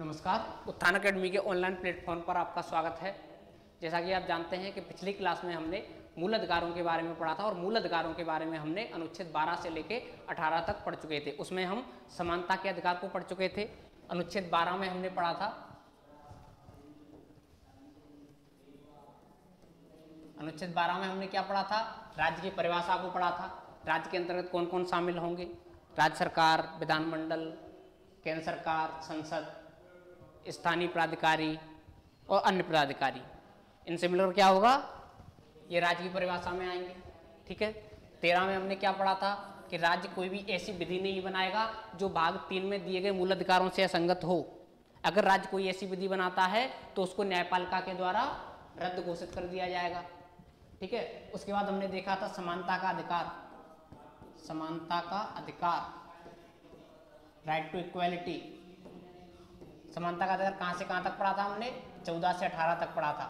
नमस्कार, उत्थान अकेडमी के ऑनलाइन प्लेटफॉर्म पर आपका स्वागत है। जैसा कि आप जानते हैं कि पिछली क्लास में हमने मूल अधिकारों के बारे में पढ़ा था और मूल अधिकारों के बारे में हमने अनुच्छेद 12 से लेके 18 तक पढ़ चुके थे। उसमें हम समानता के अधिकार को पढ़ चुके थे। अनुच्छेद 12 में हमने पढ़ा था, अनुच्छेद 12 में हमने क्या पढ़ा था? राज्य की परिभाषा को पढ़ा था। राज्य के अंतर्गत कौन कौन शामिल होंगे? राज्य सरकार, विधानमंडल, केंद्र सरकार, संसद, स्थानीय प्राधिकारी और अन्य प्राधिकारी। इनसे मिलकर क्या होगा? ये राज्य की परिभाषा में आएंगे। ठीक है। 13 में हमने क्या पढ़ा था कि राज्य कोई भी ऐसी विधि नहीं बनाएगा जो भाग 3 में दिए गए मूल अधिकारों से असंगत हो। अगर राज्य कोई ऐसी विधि बनाता है तो उसको न्यायपालिका के द्वारा रद्द घोषित कर दिया जाएगा। ठीक है। उसके बाद हमने देखा था समानता का अधिकार, समानता का अधिकार, राइट टू इक्वालिटी। समानता का अधिकार कहां से कहां तक पढ़ा था हमने? 14 से 18 तक पढ़ा था।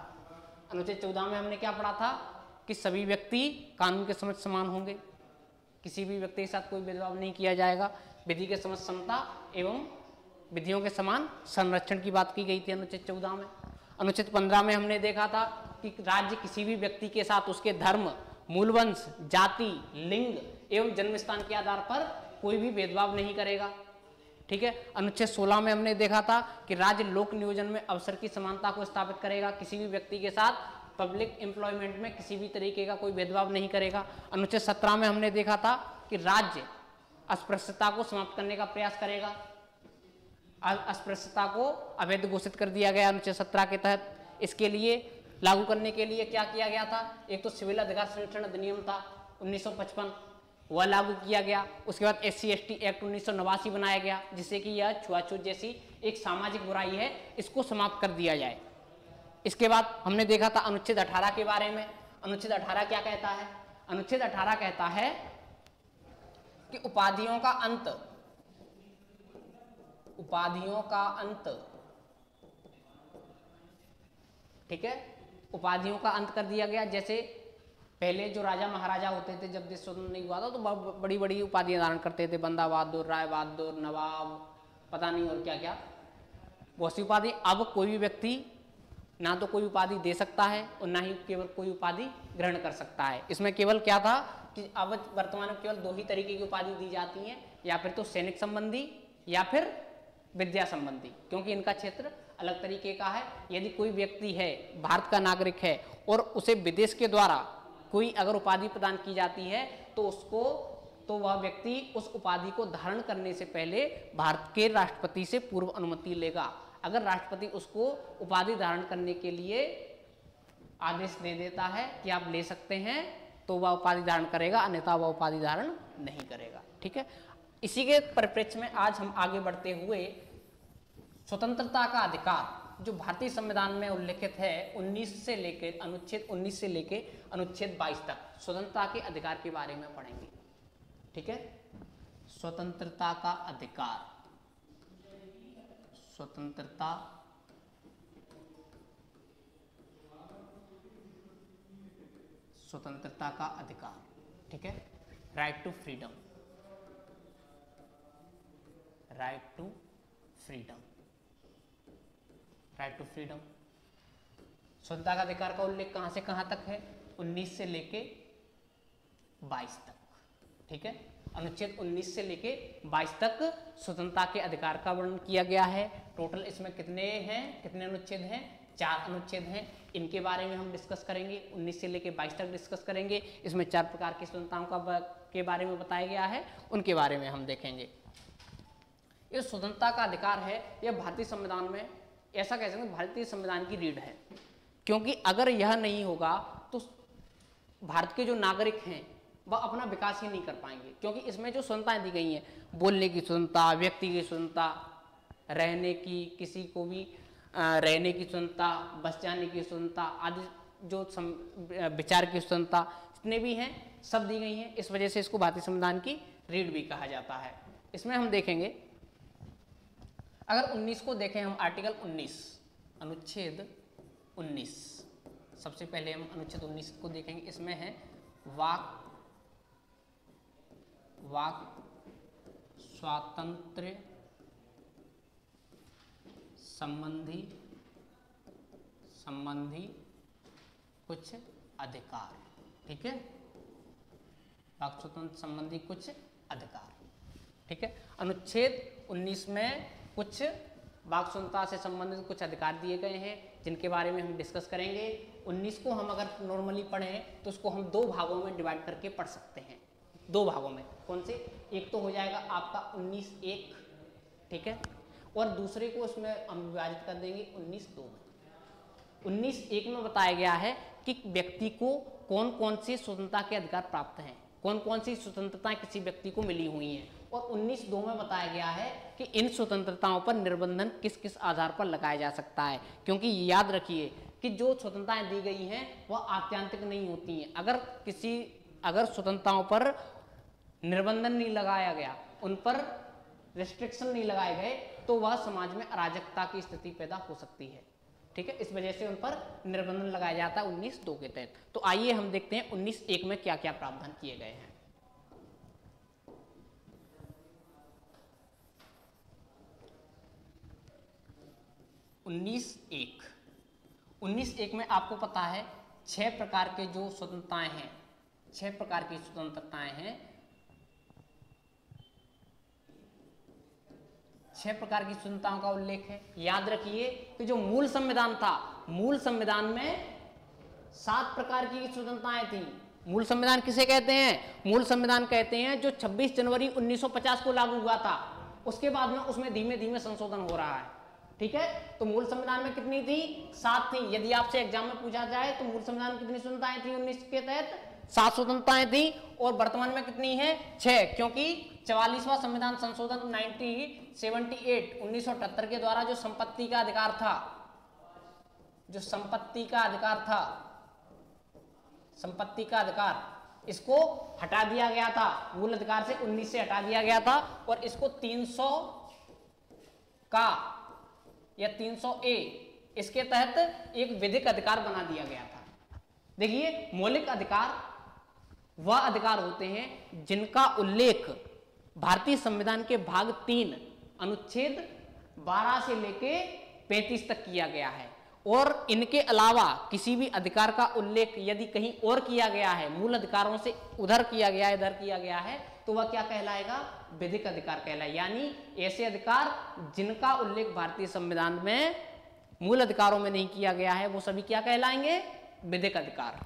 अनुच्छेद 14 में हमने क्या पढ़ा था कि सभी व्यक्ति कानून के समक्ष समान होंगे, किसी भी व्यक्ति के साथ कोई भेदभाव नहीं किया जाएगा, विधि के समक्ष समता एवं विधियों के समान संरक्षण की बात की गई थी अनुच्छेद 14 में। अनुच्छेद 15 में हमने देखा था कि राज्य किसी भी व्यक्ति के साथ उसके धर्म, मूलवंश, जाति, लिंग एवं जन्मस्थान के आधार पर कोई भी भेदभाव नहीं करेगा। ठीक है। अनुच्छेद 16 में हमने देखा था कि राज्य लोक नियोजन में अवसर की समानता को स्थापित करेगा, किसी भी व्यक्ति के साथ पब्लिक एम्प्लॉयमेंट में किसी भी तरीके का कोई भेदभाव नहीं करेगा। अनुच्छेद 17 में हमने देखा था कि राज्य अस्पृश्यता को समाप्त करने का प्रयास करेगा। अस्पृश्यता को अवैध घोषित कर दिया गया अनुच्छेद 17 के तहत। इसके लिए लागू करने के लिए क्या किया गया था? एक तो सिविल अधिकार संरक्षण अधिनियम था 1955, वह लागू किया गया। उसके बाद SC/ST एक्ट 1989 बनाया गया, जिससे कि यह छुआछूत जैसी एक सामाजिक बुराई है, इसको समाप्त कर दिया जाए। इसके बाद हमने देखा था अनुच्छेद 18 के बारे में। अनुच्छेद 18 क्या कहता है? अनुच्छेद 18 कहता है कि उपाधियों का अंत, उपाधियों का अंत, ठीक है, उपाधियों का अंत कर दिया गया। जैसे पहले जो राजा महाराजा होते थे, जब देश स्वतंत्र नहीं हुआ था तो बड़ी बड़ी उपाधियां धारण करते थे, बंदा बहादुर, राय बहादुर, नवाब, पता नहीं और क्या क्या, बहुत सी उपाधि। अब कोई भी व्यक्ति ना तो कोई उपाधि दे सकता है और ना ही केवल कोई उपाधि ग्रहण कर सकता है। इसमें केवल क्या था कि अब वर्तमान में केवल 2 ही तरीके की उपाधि दी जाती हैं, या फिर तो सैनिक संबंधी या फिर विद्या संबंधी, क्योंकि इनका क्षेत्र अलग तरीके का है। यदि कोई व्यक्ति है, भारत का नागरिक है और उसे विदेश के द्वारा कोई अगर उपाधि प्रदान की जाती है तो उसको, तो वह व्यक्ति उस उपाधि को धारण करने से पहले भारत के राष्ट्रपति से पूर्व अनुमति लेगा। अगर राष्ट्रपति उसको उपाधि धारण करने के लिए आदेश दे देता है कि आप ले सकते हैं, तो वह उपाधि धारण करेगा, अन्यथा वह उपाधि धारण नहीं करेगा। ठीक है। इसी के परिप्रेक्ष्य में आज हम आगे बढ़ते हुए स्वतंत्रता का अधिकार जो भारतीय संविधान में उल्लिखित है 19 से लेके अनुच्छेद 19 से लेके अनुच्छेद 22 तक स्वतंत्रता के अधिकार के बारे में पढ़ेंगे। ठीक है। स्वतंत्रता का अधिकार, स्वतंत्रता, स्वतंत्रता का अधिकार, ठीक है, right to freedom, right to freedom, right to freedom. स्वतंत्रता का अधिकार का उल्लेख कहां से कहां तक है? 19 से लेके 22 तक। ठीक है। अनुच्छेद 19 से लेके 22 तक स्वतंत्रता के अधिकार का वर्णन किया गया है। टोटल इसमें कितने हैं, कितने अनुच्छेद हैं? 4 अनुच्छेद हैं। इनके बारे में हम डिस्कस करेंगे, 19 से लेके 22 तक डिस्कस करेंगे। इसमें 4 प्रकार की स्वतंत्रताओं के बारे में बताया गया है, उनके बारे में हम देखेंगे। ये स्वतंत्रता का अधिकार है, यह भारतीय संविधान में, ऐसा कह सकते हैं भारतीय संविधान की रीढ़ है, क्योंकि अगर यह नहीं होगा तो भारत के जो नागरिक हैं वह अपना विकास ही नहीं कर पाएंगे। क्योंकि इसमें जो स्वतंत्रताएं दी गई हैं, बोलने की स्वतंत्रता, व्यक्ति की स्वतंत्रता, रहने की, किसी को भी रहने की स्वतंत्रता, बस जाने की स्वतंत्रता आदि, जो विचार की स्वतंत्रता, जितने भी हैं सब दी गई हैं। इस वजह से इसको भारतीय संविधान की रीढ़ भी कहा जाता है। इसमें हम देखेंगे, अगर 19 को देखें हम, आर्टिकल 19, अनुच्छेद 19, सबसे पहले हम अनुच्छेद 19 को देखेंगे। इसमें है वाक स्वातंत्र्य संबंधी कुछ अधिकार, ठीक है, वाक स्वतंत्रता संबंधी कुछ अधिकार, ठीक है। अनुच्छेद 19 में कुछ वाक स्वतंत्रता से संबंधित कुछ अधिकार दिए गए हैं जिनके बारे में हम डिस्कस करेंगे। 19 को हम अगर नॉर्मली पढ़ें तो उसको हम दो भागों में डिवाइड करके पढ़ सकते हैं, दो भागों में। कौन से? एक तो हो जाएगा आपका 19(1), ठीक है, और दूसरे को उसमें हम विभाजित कर देंगे 19(2) में। 19(1) में बताया गया है कि व्यक्ति को कौन कौन सी स्वतंत्रता के अधिकार प्राप्त हैं, कौन कौन सी स्वतंत्रताएं किसी व्यक्ति को मिली हुई हैं, और 19(2) में बताया गया है कि इन स्वतंत्रताओं पर निर्बंधन किस किस आधार पर लगाया जा सकता है। क्योंकि याद रखिए कि जो स्वतंत्रताएं दी गई हैं वह आत्यांतिक नहीं होती हैं। अगर स्वतंत्रताओं पर निर्बंधन नहीं लगाया गया, उन पर रेस्ट्रिक्शन नहीं लगाए गए, तो वह समाज में अराजकता की स्थिति पैदा हो सकती है, ठीक है। इस वजह से उन पर निर्बंधन लगाया जाता है 19(2) के तहत। तो आइए हम देखते हैं 19(1) में क्या क्या प्रावधान किए गए हैं। 19(1) में आपको पता है 6 प्रकार के जो स्वतंत्रताएं हैं, 6 प्रकार की स्वतंत्रताएं हैं, 6 प्रकार की स्वतंत्रताओं का उल्लेख है। याद रखिए कि जो मूल संविधान था, मूल संविधान में 7 प्रकार की स्वतंत्रताएं थी। मूल संविधान किसे कहते हैं? मूल संविधान कहते हैं जो 26 जनवरी 1950 को लागू हुआ था। उसके बाद में उसमें धीमे धीमे संशोधन हो रहा है, ठीक है। तो मूल संविधान में कितनी थी? 7 थी। यदि आपसे एग्जाम में पूछा जाए तो मूल संविधान में कितनी स्वतंत्रताएं थी 19 के तहत? 7 स्वतंत्रताएं थी। और वर्तमान में कितनी है? 6, क्योंकि 44वां संविधान संशोधन 1978 के द्वारा जो संपत्ति का अधिकार था, संपत्ति का अधिकार, इसको हटा दिया गया था। मूल अधिकार से 19 से हटा दिया गया था और इसको 300 का या 300A इसके तहत एक विधिक अधिकार बना दिया गया था। देखिए, मौलिक अधिकार वह अधिकार होते हैं जिनका उल्लेख भारतीय संविधान के भाग 3 अनुच्छेद 12 से लेके 35 तक किया गया है, और इनके अलावा किसी भी अधिकार का उल्लेख यदि कहीं और किया गया है, मूल अधिकारों से उधर किया गया है, इधर किया गया है, तो वह क्या कहलाएगा? विधिक अधिकार कहलाएगा। यानी ऐसे अधिकार जिनका उल्लेख भारतीय संविधान में मूल अधिकारों में नहीं किया गया है, वो सभी क्या कहलाएंगे? विधिक अधिकार।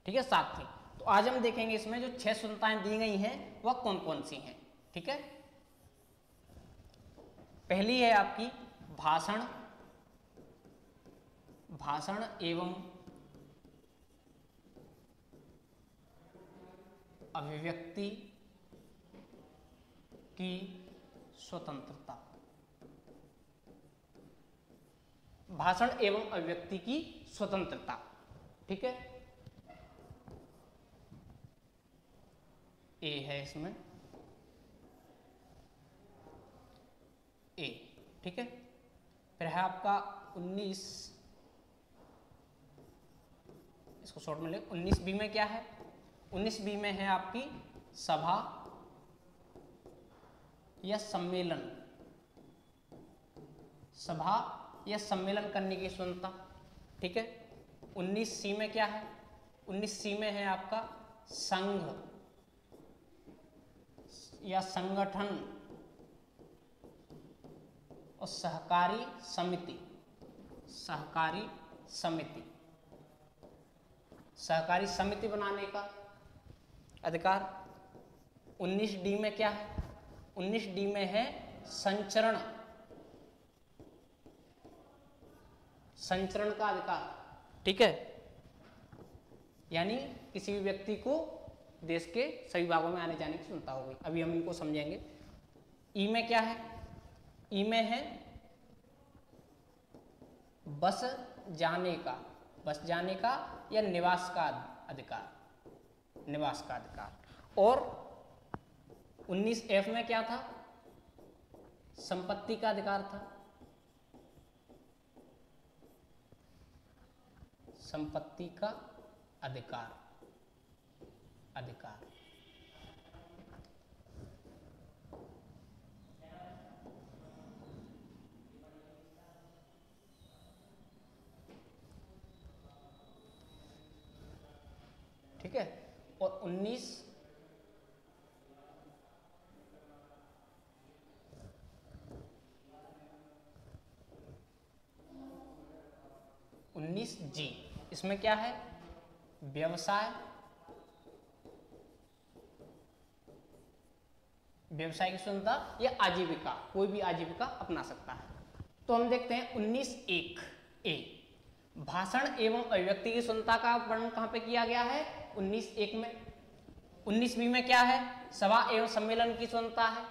ठीक है, 7 थी। तो आज हम देखेंगे इसमें जो 6 स्वतंत्रताएं दी गई हैं वह कौन कौन सी हैं, ठीक है। पहली है आपकी भाषण एवं अभिव्यक्ति की स्वतंत्रता। भाषण एवं अभिव्यक्ति की स्वतंत्रता, ठीक है। ए है इसमें, ए, ठीक है। फिर है आपका 19, इसको शॉर्ट में ले। 19B में क्या है? 19B में है आपकी सभा या सम्मेलन, सभा या सम्मेलन करने की स्वतंत्रता, ठीक है। 19C में क्या है? 19C में है आपका संघ या संगठन और सहकारी समिति, सहकारी समिति बनाने का अधिकार। 19D में क्या है? 19D में है संचरण का अधिकार, ठीक है। यानी किसी भी व्यक्ति को देश के सभी भागों में आने जाने की स्वतंत्रता हो गई। अभी हम इनको समझेंगे। ई में क्या है? ई में है बस जाने का या निवास का अधिकार, और 19F में क्या था? संपत्ति का अधिकार था, संपत्ति का अधिकार। अधिकार। ठीक है। और 19 जी, इसमें क्या है, व्यवसाय व्यवसाय की स्वतंत्रता या आजीविका, कोई भी आजीविका अपना सकता है। तो हम देखते हैं 19(1) ए, भाषण एवं अभिव्यक्ति की स्वतंत्रता का वर्णन कहां पे किया गया है, 19(1) में। 19(b) में क्या है, सभा एवं सम्मेलन की स्वतंत्रता है।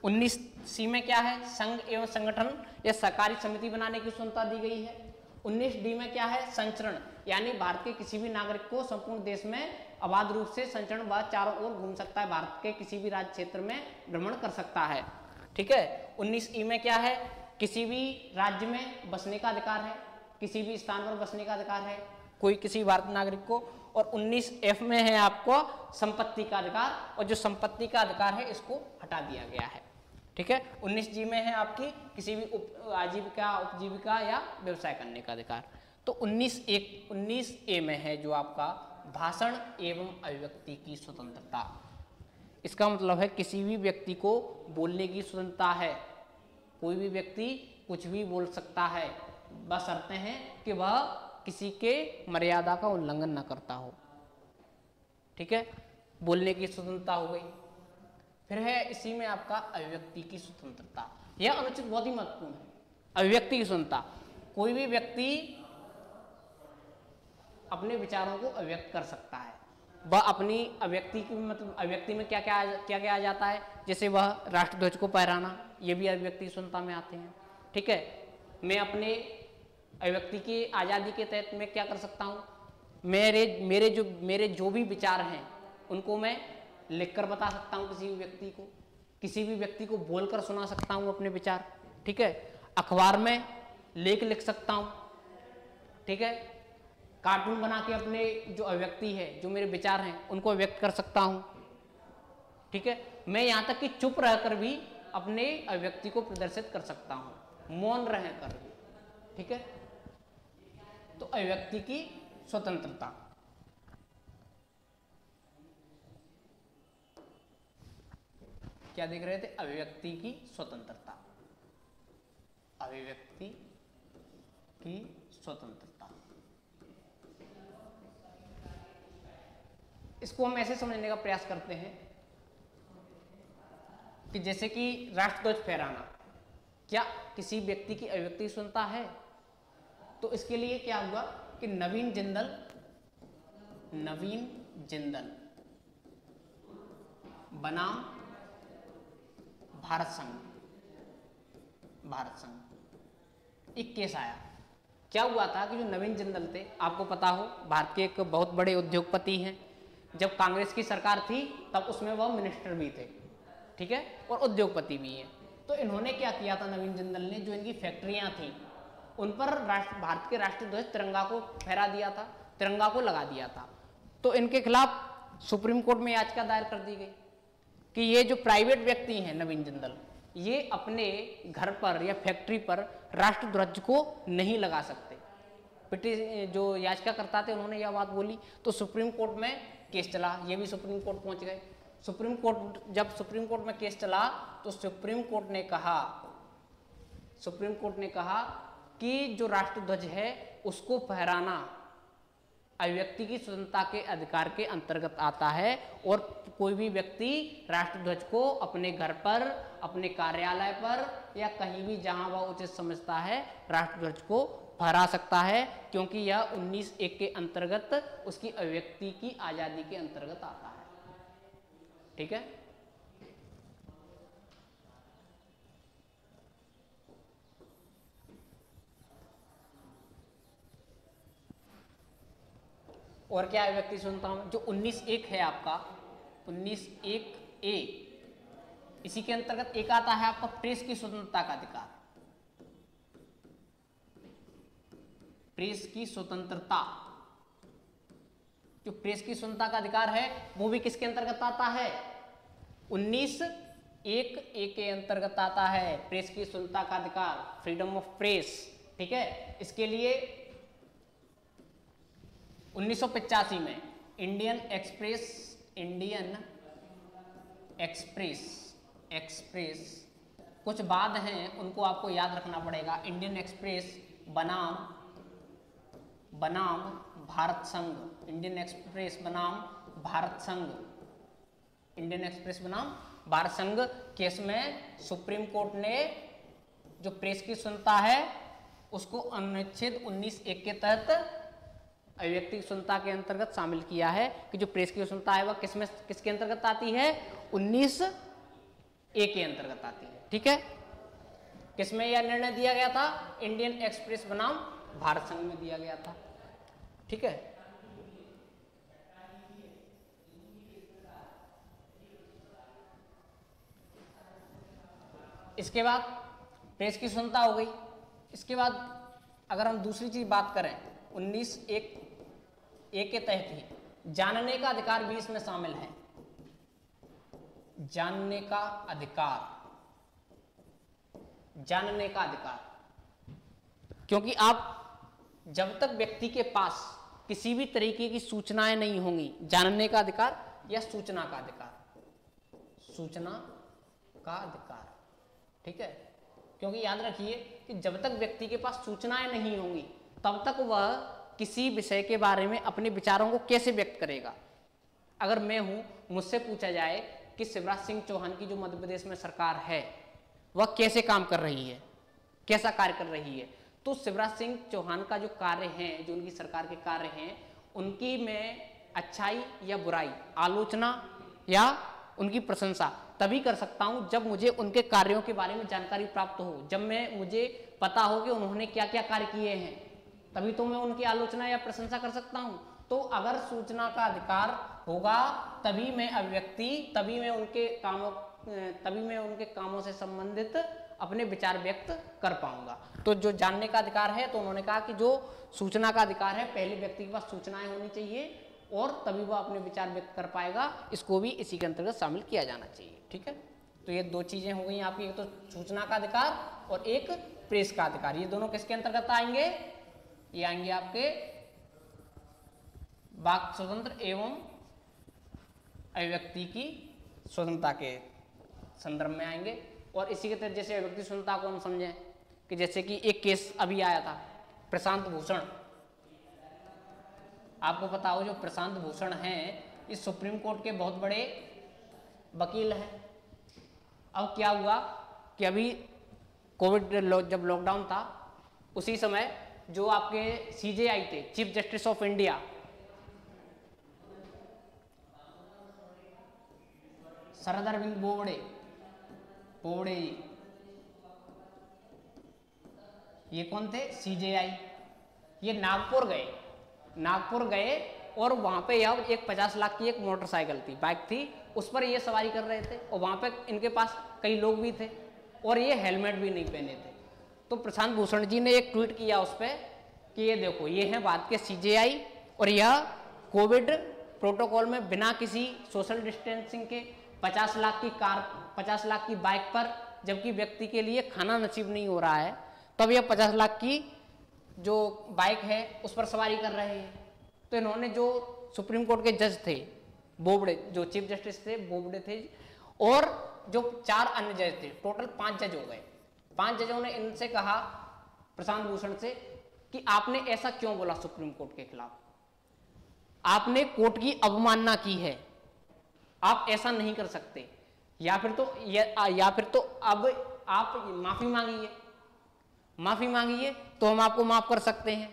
19(c) में क्या है, संघ एवं संगठन या सहकारी समिति बनाने की स्वतंत्रता दी गई है। 19(d) में क्या है, संचरण, यानी भारत के किसी भी नागरिक को संपूर्ण देश में अबाध रूप से संचरण व चारों ओर घूम सकता है, भारत के किसी भी राज्य क्षेत्र में भ्रमण कर सकता है। ठीक है। 19(e) में क्या है, किसी भी राज्य में बसने का अधिकार है, किसी भी स्थान पर बसने का अधिकार है कोई किसी भारतीय नागरिक को। और 19(f) में है आपको संपत्ति का अधिकार, और जो संपत्ति का अधिकार है इसको हटा दिया गया है। ठीक है। 19(g) में है आपकी किसी भी आजीविका, उपजीविका या व्यवसाय करने का अधिकार। तो 19(a) में है जो आपका भाषण एवं अभिव्यक्ति की स्वतंत्रता। इसका मतलब है किसी भी व्यक्ति को बोलने की स्वतंत्रता है, कोई भी व्यक्ति कुछ भी बोल सकता है, बशर्ते हैं कि वह किसी के मर्यादा का उल्लंघन न करता हो। ठीक है, बोलने की स्वतंत्रता हो गई। फिर है इसी में आपका अभिव्यक्ति की स्वतंत्रता, यह अनुच्छेद बहुत ही महत्वपूर्ण है। अभिव्यक्ति की स्वतंत्रता, कोई भी व्यक्ति अपने विचारों को अभिव्यक्त कर सकता है। वह अपनी अभिव्यक्ति की मतलब अभिव्यक्ति में क्या क्या आ जाता है, जैसे वह राष्ट्रध्वज को फहराना, ये भी अभिव्यक्ति की स्वतंत्रता में आते हैं। ठीक है, मैं अपने अभिव्यक्ति की आज़ादी के तहत मैं क्या कर सकता हूँ, मेरे जो भी विचार हैं उनको मैं लिखकर बता सकता हूँ किसी भी व्यक्ति को, किसी भी व्यक्ति को बोलकर सुना सकता हूँ अपने विचार। ठीक है, अखबार में लेख लिख सकता हूँ। ठीक है, कार्टून बना के अपने जो अभिव्यक्ति है, जो मेरे विचार हैं उनको व्यक्त कर सकता हूँ। ठीक है, मैं यहाँ तक कि चुप रहकर भी अपने अभिव्यक्ति को प्रदर्शित कर सकता हूँ, मौन रहकर भी। ठीक है, तो अभिव्यक्ति की स्वतंत्रता। क्या देख रहे थे, अभिव्यक्ति की स्वतंत्रता, अभिव्यक्ति की स्वतंत्रता। इसको हम ऐसे समझने का प्रयास करते हैं कि जैसे कि राष्ट्रध्वज फहराना क्या किसी व्यक्ति की अभिव्यक्ति की स्वतंत्रता है, तो इसके लिए क्या हुआ कि नवीन जिंदल बनाम भारत संघ एक केस आया। क्या हुआ था कि जो नवीन जिंदल थे, आपको पता हो भारत के एक बहुत बड़े उद्योगपति हैं, जब कांग्रेस की सरकार थी तब उसमें वह मिनिस्टर भी थे। ठीक है, और उद्योगपति भी हैं। तो इन्होंने क्या किया था, नवीन जिंदल ने जो इनकी फैक्ट्रियां थी उन पर भारत के राष्ट्रीय ध्वज तिरंगा को फहरा दिया था, तिरंगा को लगा दिया था। तो इनके खिलाफ सुप्रीम कोर्ट में याचिका दायर कर दी गई कि ये जो प्राइवेट व्यक्ति हैं नवीन जिंदल, ये अपने घर पर या फैक्ट्री पर राष्ट्रध्वज को नहीं लगा सकते। जो याचिकाकर्ता थे उन्होंने यह बात बोली, तो सुप्रीम कोर्ट में केस चला, ये भी सुप्रीम कोर्ट पहुंच गए। जब सुप्रीम कोर्ट में केस चला तो सुप्रीम कोर्ट ने कहा कि जो राष्ट्रध्वज है उसको फहराना अभिव्यक्ति की स्वतंत्रता के अधिकार के अंतर्गत आता है, और कोई भी व्यक्ति राष्ट्रध्वज को अपने घर पर, अपने कार्यालय पर या कहीं भी जहां वह उचित समझता है राष्ट्रध्वज को फहरा सकता है, क्योंकि यह 19(1) के अंतर्गत उसकी अभिव्यक्ति की आजादी के अंतर्गत आता है। ठीक है, और क्या अभिव्यक्ति सुनता हूं, जो 19(1) है आपका 19(1)(a), इसी के अंतर्गत एक आता है आपका प्रेस की स्वतंत्रता का अधिकार। प्रेस की स्वतंत्रता, जो प्रेस की स्वतंत्रता का अधिकार है वो भी किसके अंतर्गत आता है? 19(1)(a) के अंतर्गत आता है प्रेस की स्वतंत्रता का अधिकार, फ्रीडम ऑफ प्रेस। ठीक है, इसके लिए 1985 में इंडियन एक्सप्रेस कुछ बाद हैं उनको आपको याद रखना पड़ेगा। इंडियन एक्सप्रेस बनाम भारत संघ, इंडियन एक्सप्रेस बनाम भारत संघ, इंडियन एक्सप्रेस बनाम भारत संघ केस में सुप्रीम कोर्ट ने जो प्रेस की स्वतंत्रता है उसको अनुच्छेद 19(1) के तहत अभिव्यक्ति स्वतंत्रता के अंतर्गत शामिल किया है कि जो प्रेस की स्वतंत्रता है वह किसके अंतर्गत आती है? 19(a) के अंतर्गत आती है। ठीक है, किसमें यह निर्णय दिया गया था? इंडियन एक्सप्रेस बनाम भारत संघ में दिया गया था। ठीक है, इसके बाद प्रेस की स्वतंत्रता हो गई। इसके बाद अगर हम दूसरी चीज बात करें 19(1)(a) के तहत ही जानने का अधिकार भी इसमें शामिल है। जानने का अधिकार, क्योंकि आप जब तक व्यक्ति के पास किसी भी तरीके की सूचनाएं नहीं होंगी, जानने का अधिकार या सूचना का अधिकार, ठीक है, क्योंकि याद रखिए कि जब तक व्यक्ति के पास सूचनाएं नहीं होंगी तब तक वह किसी विषय के बारे में अपने विचारों को कैसे व्यक्त करेगा। अगर मैं हूं, मुझसे पूछा जाए कि शिवराज सिंह चौहान की जो मध्य प्रदेश में सरकार है वह कैसे काम कर रही है, कैसा कार्य कर रही है, तो शिवराज सिंह चौहान का जो कार्य है, जो उनकी सरकार के कार्य हैं, उनकी मैं अच्छाई या बुराई, आलोचना या उनकी प्रशंसा तभी कर सकता हूं जब मुझे उनके कार्यों के बारे में जानकारी प्राप्त हो, जब मुझे पता हो कि उन्होंने क्या क्या कार्य किए हैं, तभी तो मैं उनकी आलोचना या प्रशंसा कर सकता हूं। तो अगर सूचना का अधिकार होगा तभी मैं अभिव्यक्ति, तभी मैं उनके कामों से संबंधित अपने विचार व्यक्त कर पाऊंगा। तो जो जानने का अधिकार है, तो उन्होंने कहा कि जो सूचना का अधिकार है, पहले व्यक्ति के पास सूचनाएं होनी चाहिए और तभी वह अपने विचार व्यक्त कर पाएगा, इसको भी इसी के अंतर्गत शामिल किया जाना चाहिए। ठीक है, तो ये दो चीजें हो गई आपकी, एक तो सूचना का अधिकार और एक प्रेस का अधिकार। ये दोनों किसके अंतर्गत आएंगे? ये आएंगे आपके वाक स्वतंत्र एवं अभिव्यक्ति की स्वतंत्रता के संदर्भ में आएंगे। और इसी के तहत जैसे अभिव्यक्ति स्वतंत्रता को हम समझें कि जैसे कि एक केस अभी आया था प्रशांत भूषण, आपको पता हो जो प्रशांत भूषण हैं इस सुप्रीम कोर्ट के बहुत बड़े वकील हैं। अब क्या हुआ कि अभी कोविड जब लॉकडाउन था उसी समय जो आपके CJI थे, chief justice of India, Sharad Arvind Bobde ये कौन थे? CJI। ये नागपुर गए और वहां पे यह एक 50 लाख की एक मोटरसाइकिल थी, बाइक थी, उस पर ये सवारी कर रहे थे और वहां पे इनके पास कई लोग भी थे और ये हेलमेट भी नहीं पहने थे। तो प्रशांत भूषण जी ने एक ट्वीट किया उस पर कि ये देखो, ये है बात के CJI और यह कोविड प्रोटोकॉल में बिना किसी सोशल डिस्टेंसिंग के 50 लाख की कार, 50 लाख की बाइक पर, जबकि व्यक्ति के लिए खाना नसीब नहीं हो रहा है, तब यह 50 लाख की जो बाइक है उस पर सवारी कर रहे हैं। तो इन्होंने, जो सुप्रीम कोर्ट के जज थे बोबड़े, जो चीफ जस्टिस थे बोबड़े थे, और जो 4 अन्य जज थे, टोटल 5 जज हो गए, 5 जजों ने इनसे कहा, प्रशांत भूषण से, कि आपने ऐसा क्यों बोला सुप्रीम कोर्ट के खिलाफ, आपने कोर्ट की अवमानना की है, आप ऐसा नहीं कर सकते, या फिर तो अब आप माफी मांगिए तो हम आपको माफ कर सकते हैं,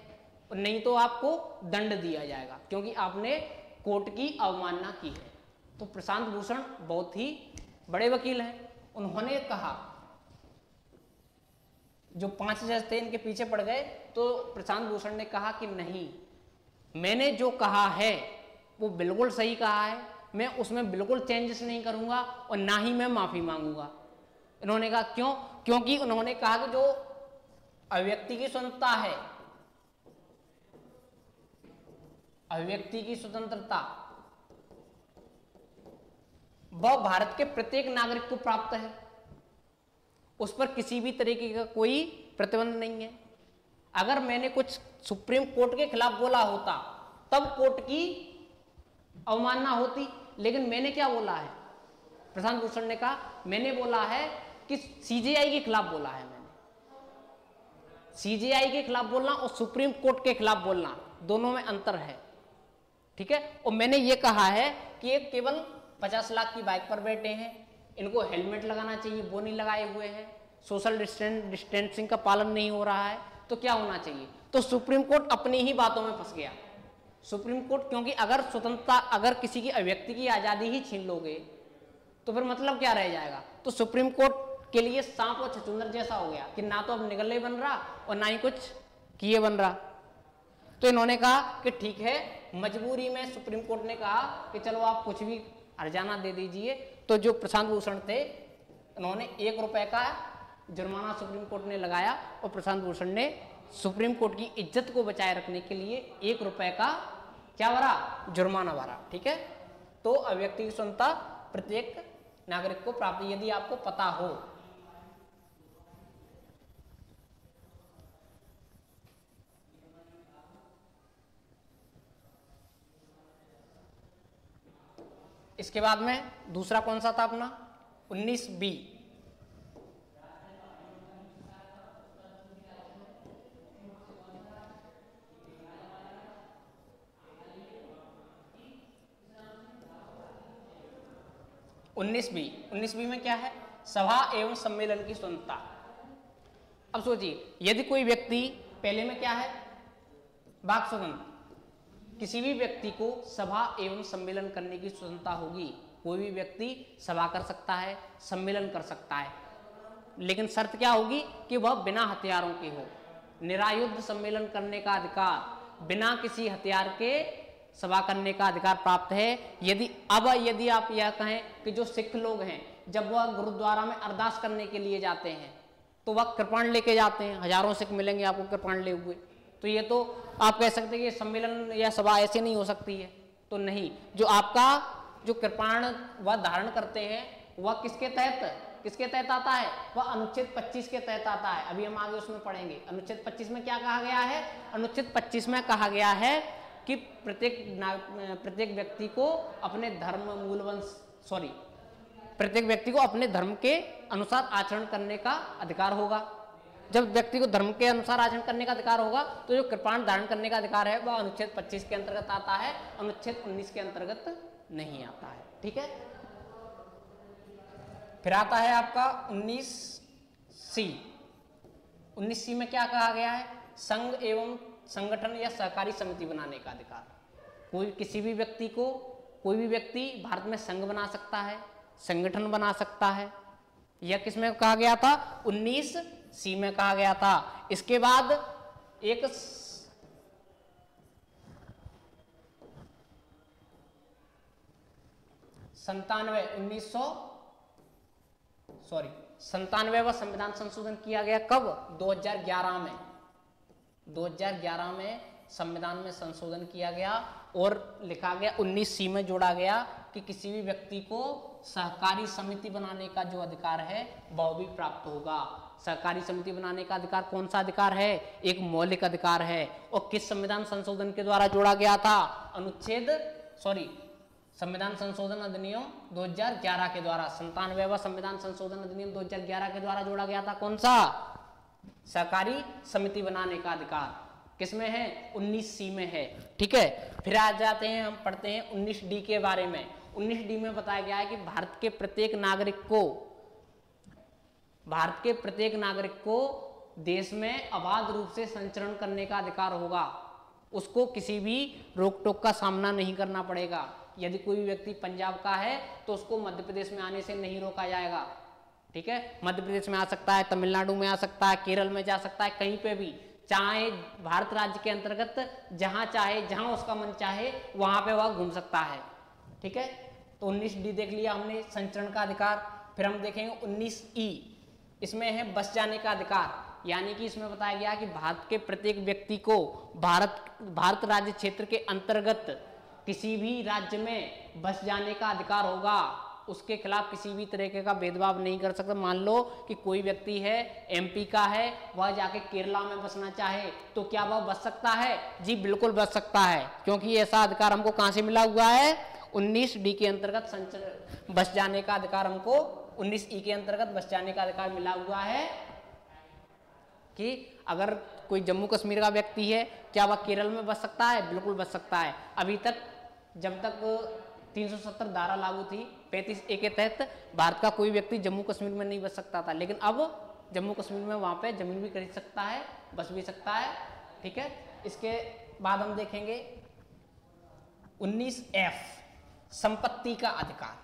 और नहीं तो आपको दंड दिया जाएगा क्योंकि आपने कोर्ट की अवमानना की है। तो प्रशांत भूषण बहुत ही बड़े वकील हैं, उन्होंने कहा, जो 5 जज थे इनके पीछे पड़ गए, तो प्रशांत भूषण ने कहा कि नहीं, मैंने जो कहा है वो बिल्कुल सही कहा है, मैं उसमें बिल्कुल चेंजेस नहीं करूंगा और ना ही मैं माफी मांगूंगा। इन्होंने कहा क्यों? क्योंकि उन्होंने कहा कि जो अभिव्यक्ति की स्वतंत्रता है, अभिव्यक्ति की स्वतंत्रता वह भारत के प्रत्येक नागरिक को प्राप्त है, उस पर किसी भी तरीके का कोई प्रतिबंध नहीं है। अगर मैंने कुछ सुप्रीम कोर्ट के खिलाफ बोला होता तब कोर्ट की अवमानना होती, लेकिन मैंने क्या बोला है, प्रशांत भूषण ने कहा मैंने बोला है कि सीजेआई के खिलाफ बोला है। मैंने सीजेआई के खिलाफ बोलना और सुप्रीम कोर्ट के खिलाफ बोलना दोनों में अंतर है, ठीक है। और मैंने ये कहा है कि ये केवल 50 लाख की बाइक पर बैठे हैं, इनको हेलमेट लगाना चाहिए, वो नहीं लगाए हुए हैं, सोशल डिस्टेंसिंग का पालन नहीं हो रहा है, तो क्या होना चाहिए। तो सुप्रीम कोर्ट अपनी ही बातों में फंस गया। सुप्रीम कोर्ट, क्योंकि अगर स्वतंत्रता, अगर किसी की अभिव्यक्ति की आजादी ही छीन लोगे तो फिर मतलब क्या रह जाएगा। तो सुप्रीम कोर्ट के लिए सांप और छछूंदर जैसा हो गया कि ना तो अब निगले बन रहा और ना ही कुछ किए बन रहा। तो इन्होंने कहा कि ठीक है, मजबूरी में सुप्रीम कोर्ट ने कहा कि चलो आप कुछ भी हर्जाना दे दीजिए। तो जो प्रशांत भूषण थे, उन्होंने 1 रुपए का जुर्माना सुप्रीम कोर्ट ने लगाया और प्रशांत भूषण ने सुप्रीम कोर्ट की इज्जत को बचाए रखने के लिए 1 रुपए का क्या भरा, जुर्माना भरा, ठीक है। तो अभिव्यक्ति की स्वतंत्रता प्रत्येक नागरिक को प्राप्त, यदि आपको पता हो। इसके बाद में दूसरा कौन सा था अपना 19B। उन्नीस बी में क्या है, सभा एवं सम्मेलन की स्वतंत्रता। अब सोचिए, यदि कोई व्यक्ति, पहले में क्या है, वाक स्वतंत्र, किसी भी व्यक्ति को सभा एवं सम्मेलन करने की स्वतंत्रता होगी। कोई भी व्यक्ति सभा कर सकता है, सम्मेलन कर सकता है, लेकिन शर्त क्या होगी कि वह बिना हथियारों के हो। निरायुध सम्मेलन करने का अधिकार, बिना किसी हथियार के सभा करने का अधिकार प्राप्त है। यदि आप यह कहें कि जो सिख लोग हैं, जब वह गुरुद्वारा में अरदास करने के लिए जाते हैं तो वह कृपाण लेके जाते हैं, हजारों सिख मिलेंगे आपको कृपाण ले हुए, तो ये तो आप कह सकते हैं कि सम्मेलन या सभा ऐसे नहीं हो सकती है। तो नहीं, जो आपका जो कृपाण वह धारण करते हैं वह किसके तहत आता है, वह अनुच्छेद 25 के तहत आता है। अभी हम आगे उसमें पढ़ेंगे। अनुच्छेद 25 में क्या कहा गया है, अनुच्छेद 25 में कहा गया है कि प्रत्येक व्यक्ति को अपने प्रत्येक व्यक्ति को अपने धर्म के अनुसार आचरण करने का अधिकार होगा। जब व्यक्ति को धर्म के अनुसार आचरण करने का अधिकार होगा तो जो कृपाण धारण करने का अधिकार है वह अनुच्छेद 25 के अंतर्गत आता है, अनुच्छेद 19 के अंतर्गत नहीं आता है, ठीक है। फिर आता है आपका 19C। 19C में क्या कहा गया है, संघ एवं संगठन या सहकारी समिति बनाने का अधिकार। किसी भी व्यक्ति को, कोई भी व्यक्ति भारत में संघ बना सकता है, संगठन बना सकता है। यह किसमें कहा गया था, 19C में कहा गया था। इसके बाद एक 97वां संविधान संशोधन किया गया। कब, 2011 में। 2011 में संविधान में संशोधन किया गया और लिखा गया, 19C में जोड़ा गया कि किसी भी व्यक्ति को सहकारी समिति बनाने का जो अधिकार है वह भी प्राप्त होगा। सहकारी समिति बनाने का अधिकार कौन सा अधिकार है, एक मौलिक अधिकार है। और किस संविधान संशोधन के द्वारा जोड़ा गया था, संविधान संशोधन अधिनियम 2011 के द्वारा। 97वां संविधान संशोधन अधिनियम 2011 के द्वारा जोड़ा गया था। कौन सा, सहकारी समिति बनाने का अधिकार किसमें है, 19C में है, ठीक है। फिर आ जाते हैं, हम पढ़ते हैं 19D के बारे में। 19D में बताया गया है कि भारत के प्रत्येक नागरिक को देश में अबाध रूप से संचरण करने का अधिकार होगा। उसको किसी भी रोक टोक का सामना नहीं करना पड़ेगा। यदि कोई व्यक्ति पंजाब का है तो उसको मध्य प्रदेश में आने से नहीं रोका जाएगा, ठीक है। मध्य प्रदेश में आ सकता है, तमिलनाडु में आ सकता है, केरल में जा सकता है, कहीं पे भी, चाहे भारत राज्य के अंतर्गत जहां चाहे, जहां उसका मन चाहे वहां पे वह घूम सकता है, ठीक है। तो 19D देख लिया हमने, संचरण का अधिकार। फिर हम देखेंगे 19E। इसमें है बस जाने का अधिकार। यानी कि इसमें बताया गया कि भारत के प्रत्येक व्यक्ति को भारत राज्य क्षेत्र के अंतर्गत किसी भी राज्य में बस जाने का अधिकार होगा, उसके खिलाफ किसी भी तरीके का भेदभाव नहीं कर सकता। मान लो कि कोई व्यक्ति है एमपी का है, वह जाके केरला में बसना चाहे तो क्या वह बस सकता है? जी बिल्कुल बस सकता है, क्योंकि ऐसा अधिकार हमको कहां से मिला हुआ है? 19D के अंतर्गत बस जाने का अधिकार हमको 19E के अंतर्गत बस जाने का अधिकार मिला हुआ है कि अगर कोई जम्मू कश्मीर का व्यक्ति है क्या वह केरल में बस सकता है? बिल्कुल बस सकता है। अभी तक जब तक 370 धारा लागू थी 35A के तहत भारत का कोई व्यक्ति जम्मू कश्मीर में नहीं बस सकता था, लेकिन अब जम्मू कश्मीर में वहां पे जमीन भी खरीद सकता है, बस भी सकता है। ठीक है, इसके बाद हम देखेंगे 19F संपत्ति का अधिकार।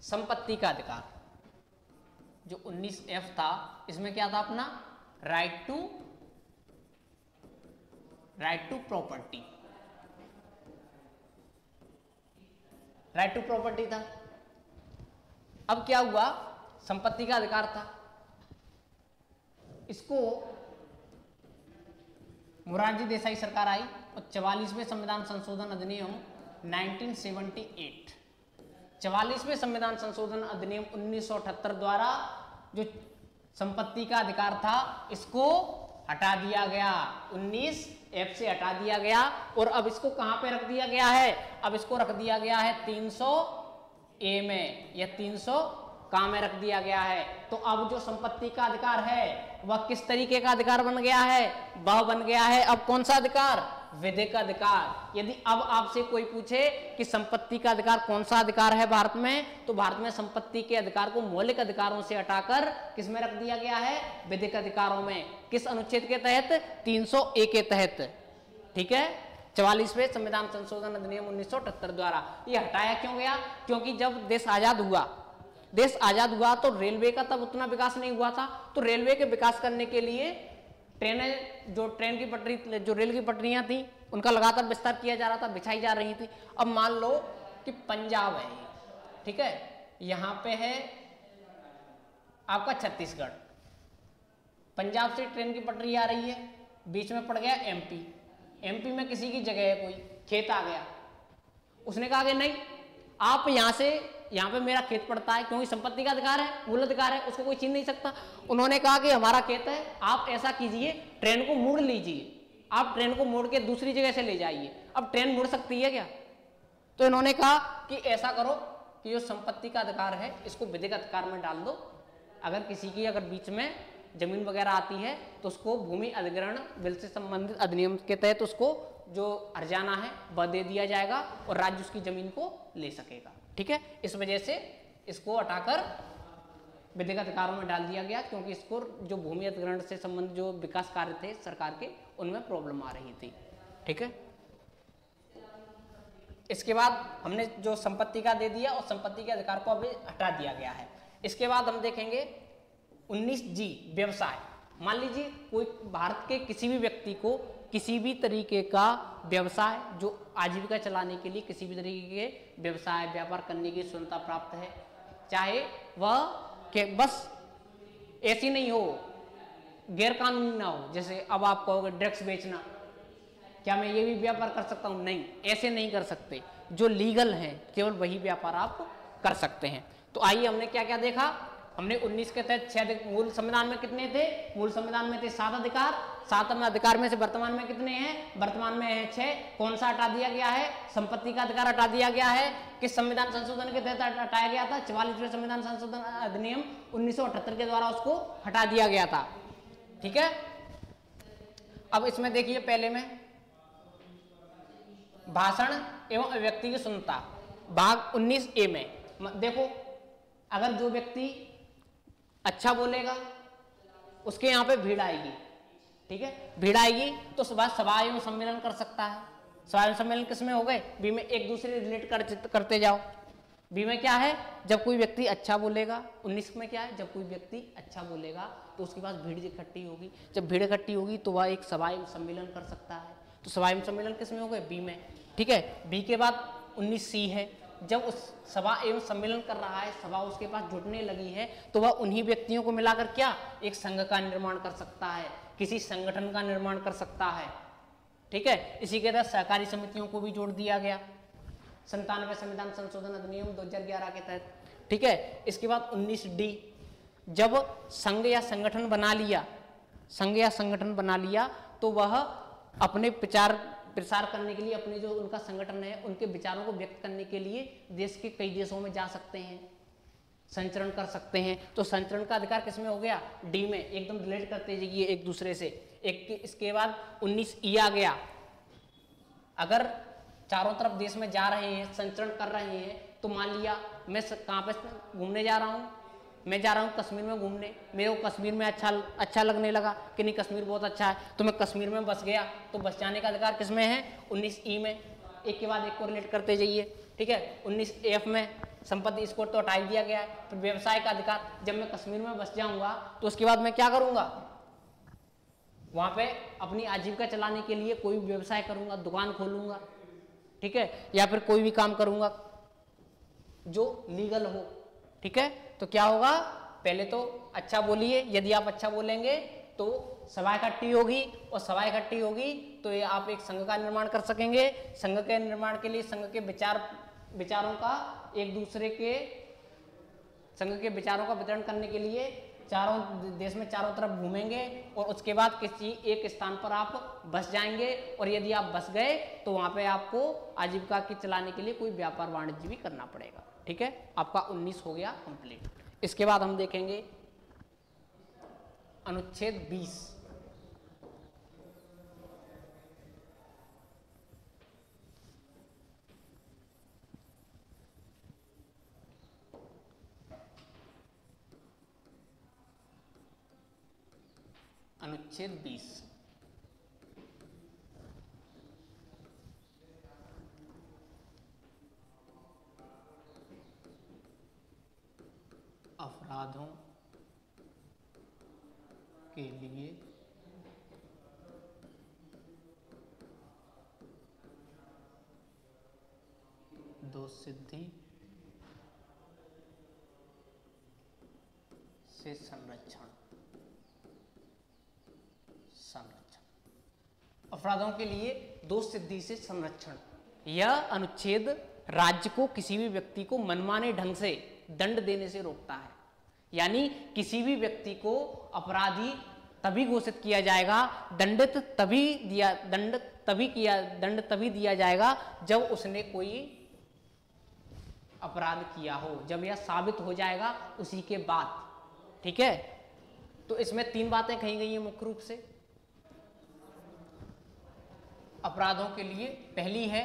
संपत्ति का अधिकार जो 19F था, इसमें क्या था अपना? Right to property, right to property था। अब क्या हुआ? संपत्ति का अधिकार था, इसको मोरारजी देसाई सरकार आई और 44वें संविधान संशोधन अधिनियम 1978, 44वें संविधान संशोधन अधिनियम 1978 द्वारा जो संपत्ति का अधिकार था इसको हटा दिया गया, 19F से हटा दिया गया। और अब इसको कहां पे रख दिया गया है? अब इसको रख दिया गया है 300A में, या 300 कहां में रख दिया गया है। तो अब जो संपत्ति का अधिकार है वह किस तरीके का अधिकार बन गया है? वह बन गया है अब कौन सा अधिकार? विधिक अधिकार। यदि अब आपसे कोई पूछे कि संपत्ति का अधिकार कौन सा अधिकार है भारत में, तो भारत में संपत्ति के अधिकार को मौलिक अधिकारों से हटाकर किस में रख दिया गया है? विधिक अधिकारों में। किस अनुच्छेद के तहत? 300A के तहत। ठीक है, 44वें संविधान संशोधन अधिनियम 1978 द्वारा। ये हटाया क्यों गया? क्योंकि जब देश आजाद हुआ तो रेलवे का तब उतना विकास नहीं हुआ था, तो रेलवे के विकास करने के लिए ट्रेन की पटरी, जो रेल की पटरियां थी उनका लगातार विस्तार किया जा रहा था, बिछाई जा रही थी। अब मान लो कि पंजाब है, ठीक है, यहां पे है आपका छत्तीसगढ़, पंजाब से ट्रेन की पटरी आ रही है, बीच में पड़ गया एमपी में किसी की जगह है, कोई खेत आ गया, उसने कहा कि नहीं आप यहाँ पे मेरा खेत पड़ता है, क्योंकि संपत्ति का अधिकार है, मूल अधिकार है, उसको कोई छीन नहीं सकता। उन्होंने कहा कि हमारा खेत है, आप ऐसा कीजिए ट्रेन को मोड़ लीजिए, आप ट्रेन को मोड़ के दूसरी जगह से ले जाइए। अब ट्रेन मुड़ सकती है क्या? तो इन्होंने कहा कि ऐसा करो कि जो संपत्ति का अधिकार है इसको विधिक अधिकार में डाल दो। अगर किसी की बीच में जमीन वगैरह आती है तो उसको भूमि अधिग्रहण बिल से संबंधित अधिनियम के तहत उसको जो हर्जाना है वह दे दिया जाएगा और राज्य उसकी जमीन को ले सकेगा। ठीक है, इस वजह से इसको हटाकर विधिक अधिकारों में डाल दिया गया, क्योंकि इसको जो भूमि अधिग्रहण से संबंधित जो विकास कार्य थे सरकार के, उनमें प्रॉब्लम आ रही थी। ठीक है, इसके बाद हमने जो संपत्ति का दे दिया और संपत्ति के अधिकार को अभी हटा दिया गया है। इसके बाद हम देखेंगे 19G व्यवसाय। मान लीजिए कोई भारत के किसी भी व्यक्ति को किसी भी तरीके का व्यवसाय, जो आजीविका चलाने के लिए किसी भी तरीके के व्यवसाय व्यापार करने की स्वतंत्रता प्राप्त है, चाहे वह के बस ऐसी नहीं हो, गैर कानूनी ना हो। जैसे अब आप कहोगे ड्रग्स बेचना, क्या मैं ये भी व्यापार कर सकता हूं? नहीं, ऐसे नहीं कर सकते। जो लीगल है केवल वही व्यापार आप कर सकते हैं। तो आइए हमने क्या क्या देखा। हमने 19 के तहत 6 मूल संविधान में कितने थे? मूल संविधान में थे 7 अधिकार। 7 अधिकार में से वर्तमान में कितने हैं? वर्तमान में है 6। कौन सा हटा दिया गया है? संपत्ति का अधिकार हटा दिया गया है। किस संविधान संशोधन के तहत हटाया गया था? 44वें संविधान संशोधन अधिनियम 1978 के द्वारा उसको हटा दिया गया था। ठीक है, अब इसमें देखिए पहले में भाषण एवं अभिव्यक्ति की स्वतंत्रता, भाग 19A में देखो, अगर जो व्यक्ति अच्छा बोलेगा उसके यहाँ पे भीड़ आएगी। ठीक है, भीड़ आएगी तो सभा एवं सम्मेलन कर सकता है। सभा एवं सम्मेलन किसमें हो गए? बी में एक दूसरे रिलेट करते जाओ। बी में क्या है? जब कोई व्यक्ति अच्छा बोलेगा। 19 में क्या है? जब कोई व्यक्ति अच्छा बोलेगा तो उसके पास भीड़ इकट्ठी होगी। जब भीड़ इकट्ठी होगी तो वह एक सभा एवं सम्मेलन कर सकता है। तो सभा एवं सम्मेलन किसमें हो गए? बी में। ठीक है, बी के बाद 19C है। जब उस सभा एवं सम्मेलन कर रहा है, सभा उसके पास जुटने लगी है, तो वह उन्हीं व्यक्तियों को मिलाकर क्या एक संघ का निर्माण कर सकता है, किसी संगठन का निर्माण कर सकता है। ठीक है, इसी के तहत सहकारी समितियों को भी जोड़ दिया गया 97वें संविधान संशोधन अधिनियम 2011 के तहत। ठीक है, इसके बाद 19D, जब संघ या संगठन बना लिया, संघ या संगठन बना लिया, तो वह अपने प्रसार करने के लिए, अपने जो उनका संगठन है उनके विचारों को व्यक्त करने के लिए देश के कई देशों में जा सकते हैं, संचरण कर सकते हैं। तो संचरण का अधिकार किसमें हो गया? डी में। एकदम रिलेट करते जाइए एक दूसरे से। इसके बाद 19E आ गया, अगर चारों तरफ देश में जा रहे हैं, संचरण कर रहे हैं, तो मान लिया मैं कहाँ पे घूमने जा रहा हूँ, मैं जा रहा हूँ कश्मीर में घूमने, मेरे को कश्मीर में अच्छा लगने लगा कि नहीं कश्मीर बहुत अच्छा है, तो मैं कश्मीर में बस गया, तो बस जाने का अधिकार किसमें है? 19E में। एक के बाद एक को रिलेट करते जाइए। ठीक है, 19F में संपत्ति स्कोर तो हटा दिया गया है। फिर व्यवसाय का अधिकार, जब मैं कश्मीर में बस जाऊंगा तो उसके बाद मैं क्या करूंगा? वहां पे अपनी आजीविका चलाने के लिए कोई भी व्यवसाय करूंगा, दुकान खोलूंगा, ठीक है, या फिर कोई भी काम करूंगा जो लीगल हो। ठीक है, तो क्या होगा? पहले तो अच्छा बोलिए, यदि आप अच्छा बोलेंगे तो सभा इकट्ठी होगी, और सभा इकट्ठी होगी तो ये आप एक संघ का निर्माण कर सकेंगे। संघ के निर्माण के लिए संघ के विचारों का एक दूसरे के, संघ के विचारों का वितरण करने के लिए चारों देश में चारों तरफ घूमेंगे, और उसके बाद किसी एक स्थान पर आप बस जाएंगे, और यदि आप बस गए तो वहां पे आपको आजीविका की चलाने के लिए कोई व्यापार वाणिज्य भी करना पड़ेगा। ठीक है, आपका 19 हो गया कंप्लीट। इसके बाद हम देखेंगे अनुच्छेद 20। अनुच्छेद 20 अपराधों के लिए दोषसिद्धि से संरक्षण। अपराधों के लिए दोषसिद्धि से संरक्षण। यह अनुच्छेद राज्य को किसी भी व्यक्ति को मनमाने ढंग से दंड देने से रोकता है। यानी किसी भी व्यक्ति को अपराधी तभी घोषित किया जाएगा, दंड तभी दिया जाएगा जब उसने कोई अपराध किया हो, जब यह साबित हो जाएगा उसी के बाद। ठीक है, तो इसमें 3 बातें कही गई हैं मुख्य रूप से अपराधों के लिए। पहली है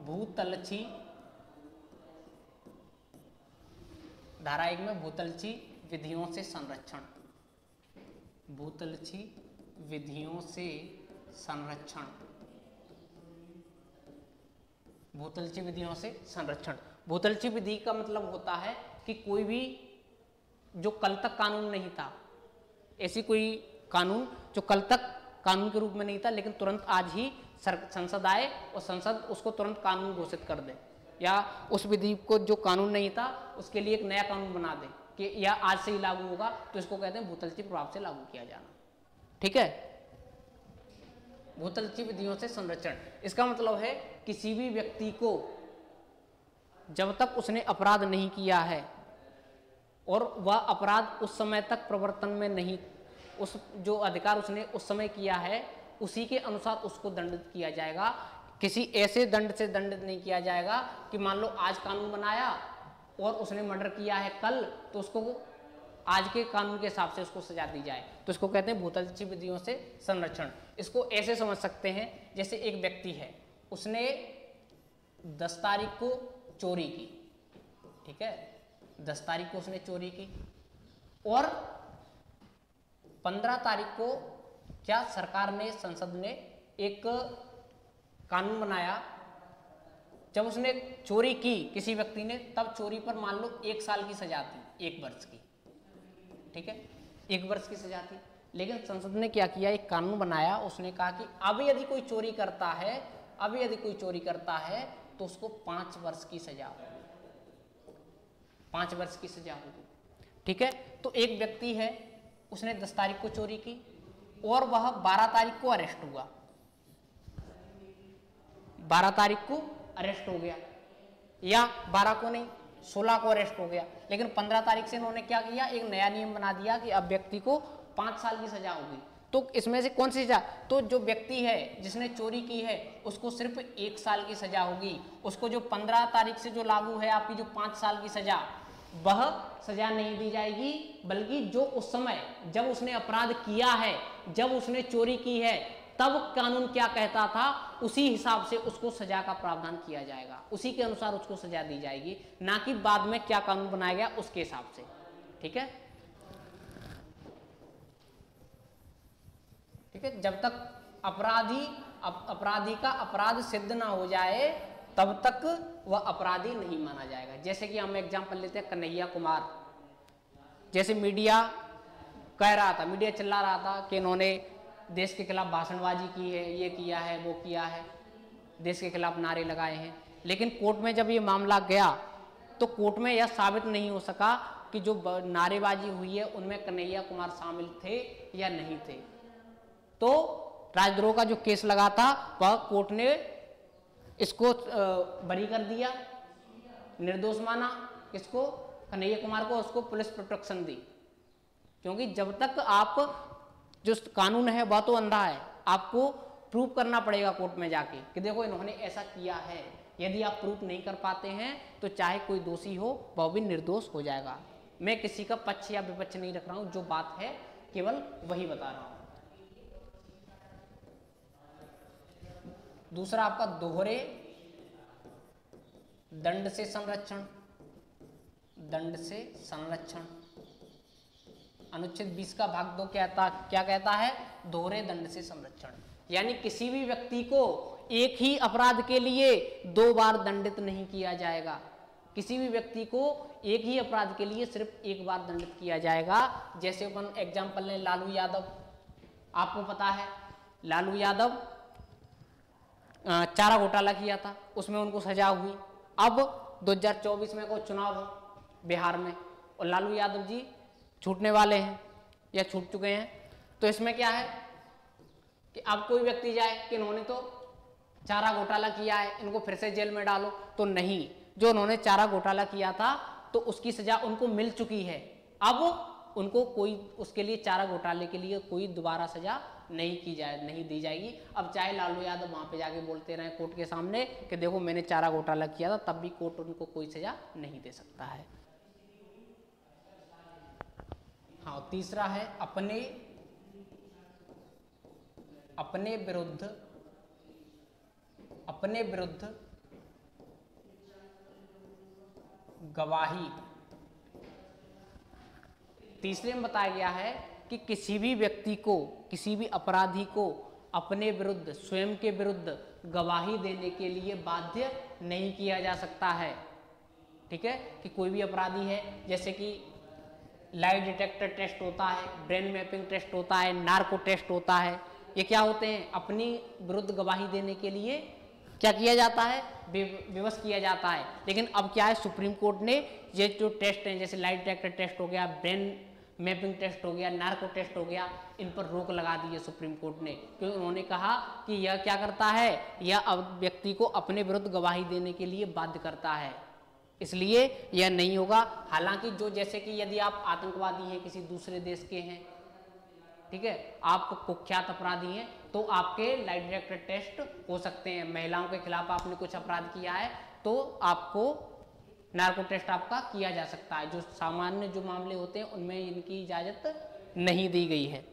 भूतलछी, धारा 1 में भूतलछी विधियों से संरक्षण। भूतलछी विधियों से संरक्षण। भूतलछी विधियों से संरक्षण। भूतलछी विधि का मतलब होता है कि कोई भी जो कल तक कानून नहीं था, ऐसी कोई कानून जो कल तक कानून के रूप में नहीं था, लेकिन तुरंत आज ही संसद आए और संसद उसको तुरंत कानून घोषित कर दे, या उस विधि को जो कानून नहीं था उसके लिए एक नया कानून बना दे कि यह आज से ही लागू होगा, तो इसको कहते हैं भूतलछी प्रभाव से लागू किया जाना। ठीक है, भूतलछी विधियों से संरक्षण। इसका मतलब है किसी भी व्यक्ति को जब तक उसने अपराध नहीं किया है और वह अपराध उस समय तक प्रवर्तन में नहीं, उस जो अधिकार उसने उस समय किया है उसी के अनुसार उसको दंडित किया जाएगा। किसी ऐसे दंड से दंडित नहीं किया जाएगा कि मान लो आज कानून बनाया और उसने मर्डर किया है कल, तो उसको आज के कानून के हिसाब से उसको सजा दी जाए, तो इसको कहते हैं भूतलछी विधियों से संरक्षण। इसको ऐसे समझ सकते हैं जैसे एक व्यक्ति है, उसने 10 तारीख को चोरी की, ठीक है, 10 तारीख को उसने चोरी की, और 15 तारीख को क्या सरकार ने, संसद ने एक कानून बनाया, जब उसने चोरी की किसी व्यक्ति ने, तब चोरी पर मान लो 1 साल की सजा थी, 1 वर्ष की, ठीक है, 1 वर्ष की सजा थी। लेकिन संसद ने क्या किया, एक कानून बनाया, उसने कहा कि अब यदि कोई चोरी करता है, अब यदि कोई चोरी करता है तो उसको 5 वर्ष की सजा होगी, 5 वर्ष की सजा होगी। ठीक है, तो एक व्यक्ति है, उसने 10 तारीख को चोरी की और वह 12 तारीख को अरेस्ट हुआ, 12 तारीख को अरेस्ट हो गया, या 12 को नहीं 16 को अरेस्ट हो गया, लेकिन 15 तारीख से इन्होंने क्या किया, एक नया नियम बना दिया कि अब व्यक्ति को 5 साल की सजा होगी। तो इसमें से कौन सी सजा, तो जो व्यक्ति है जिसने चोरी की है उसको सिर्फ 1 साल की सजा होगी, उसको जो 15 तारीख से जो लागू है आपकी जो 5 साल की सजा, वह सजा नहीं दी जाएगी, बल्कि जो उस समय जब उसने अपराध किया है, जब उसने चोरी की है, तब कानून क्या कहता था उसी हिसाब से उसको सजा का प्रावधान किया जाएगा, उसी के अनुसार उसको सजा दी जाएगी, ना कि बाद में क्या कानून बनाया गया उसके हिसाब से। ठीक है, ठीक है, जब तक अपराधी का अपराध सिद्ध ना हो जाए तब तक वह अपराधी नहीं माना जाएगा। जैसे कि हम एग्जांपल लेते हैं कन्हैया कुमार, जैसे मीडिया कह रहा था, मीडिया चिल्ला रहा था कि इन्होंने देश के खिलाफ भाषणबाजी की है, ये किया है, वो किया है, देश के खिलाफ नारे लगाए हैं, लेकिन कोर्ट में जब ये मामला गया तो कोर्ट में यह साबित नहीं हो सका कि जो नारेबाजी हुई है उनमें कन्हैया कुमार शामिल थे या नहीं थे। तो राजद्रोह का जो केस लगा था वह कोर्ट ने इसको बरी कर दिया, निर्दोष माना, इसको कन्हैया कुमार को, उसको पुलिस प्रोटेक्शन दी, क्योंकि जब तक आप जो कानून है वह तो अंधा है, आपको प्रूव करना पड़ेगा कोर्ट में जाके कि देखो इन्होंने ऐसा किया है। यदि आप प्रूफ नहीं कर पाते हैं तो चाहे कोई दोषी हो वह भी निर्दोष हो जाएगा। मैं किसी का पक्ष या विपक्ष नहीं रख रहा हूं, जो बात है केवल वही बता रहा हूं। दूसरा आपका दोहरे दंड से संरक्षण, दंड से संरक्षण, अनुच्छेद 20 का भाग 2 क्या कहता है, दोहरे दंड से संरक्षण, यानी किसी भी व्यक्ति को एक ही अपराध के लिए 2 बार दंडित नहीं किया जाएगा, किसी भी व्यक्ति को एक ही अपराध के लिए सिर्फ 1 बार दंडित किया जाएगा। जैसे अपन एग्जांपल लें लालू यादव, आपको पता है लालू यादव चारा घोटाला किया था, उसमें उनको सजा हुई। अब 2024 में कोई चुनाव हो बिहार में और लालू यादव जी छूटने वाले हैं या छूट चुके हैं, तो इसमें क्या है कि अब कोई व्यक्ति जाए कि इन्होंने तो चारा घोटाला किया है, इनको फिर से जेल में डालो, तो नहीं, जो उन्होंने चारा घोटाला किया था तो उसकी सजा उनको मिल चुकी है, अब उनको कोई उसके लिए चारा घोटाले के लिए कोई दोबारा सजा नहीं दी जाएगी। अब चाहे लालू यादव वहां पे जाके बोलते रहे कोर्ट के सामने कि देखो मैंने चारा घोटाला किया था, तब भी कोर्ट उनको कोई सजा नहीं दे सकता है। हाँ, तीसरा है अपने विरुद्ध गवाही। तीसरे में बताया गया है कि किसी भी व्यक्ति को, किसी भी अपराधी को अपने विरुद्ध, स्वयं के विरुद्ध गवाही देने के लिए बाध्य नहीं किया जा सकता है। ठीक है, कि कोई भी अपराधी है, जैसे कि लाई डिटेक्टर टेस्ट होता है, ब्रेन मैपिंग टेस्ट होता है, नार्को टेस्ट होता है, ये क्या होते हैं, अपनी विरुद्ध गवाही देने के लिए क्या किया जाता है, विवश किया जाता है। लेकिन अब क्या है, सुप्रीम कोर्ट ने ये जो टेस्ट हैं, जैसे लाई डिटेक्टर टेस्ट हो गया, ब्रेन मैपिंग टेस्ट हो गया, नार्को टेस्ट हो गया, इन पर रोक लगा दी है सुप्रीम कोर्ट ने, क्योंकि उन्होंने कहा कि यह क्या करता है, यह अब व्यक्ति को अपने विरुद्ध गवाही देने के लिए बाध्य करता है, इसलिए यह नहीं होगा। हालांकि जो जैसे कि यदि आप आतंकवादी हैं, किसी दूसरे देश के हैं, ठीक है, आप कुख्यात अपराधी हैं, तो आपके लाई डिटेक्टर टेस्ट हो सकते हैं। महिलाओं के खिलाफ आपने कुछ अपराध किया है तो आपको नार्को टेस्ट आपका किया जा सकता है। जो सामान्य जो मामले होते हैं उनमें इनकी इजाजत नहीं दी गई है।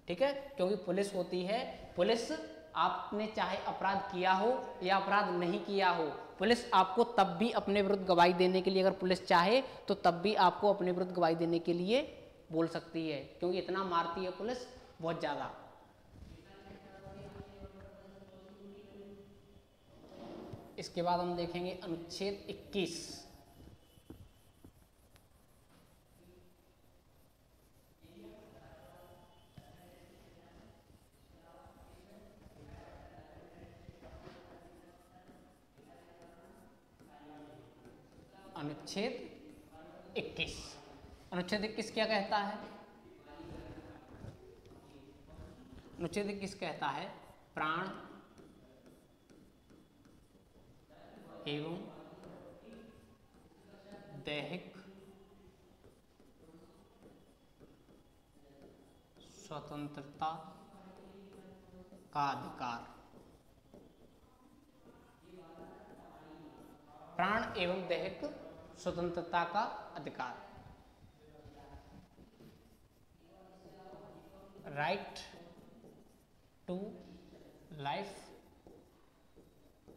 ठीक है, क्योंकि पुलिस होती है, पुलिस आपने चाहे अपराध किया हो या अपराध नहीं किया हो, पुलिस आपको तब भी अपने विरुद्ध गवाही देने के लिए, अगर पुलिस चाहे तो तब भी आपको अपने विरुद्ध गवाही देने के लिए बोल सकती है, क्योंकि इतना मारती है पुलिस बहुत ज्यादा। इसके बाद हम देखेंगे अनुच्छेद 21। अनुच्छेद 21। अनुच्छेद 21 क्या कहता है? अनुच्छेद 21 कहता है प्राण एवं दैहिक स्वतंत्रता का अधिकार। प्राण एवं दैहिक स्वतंत्रता का अधिकार, right to life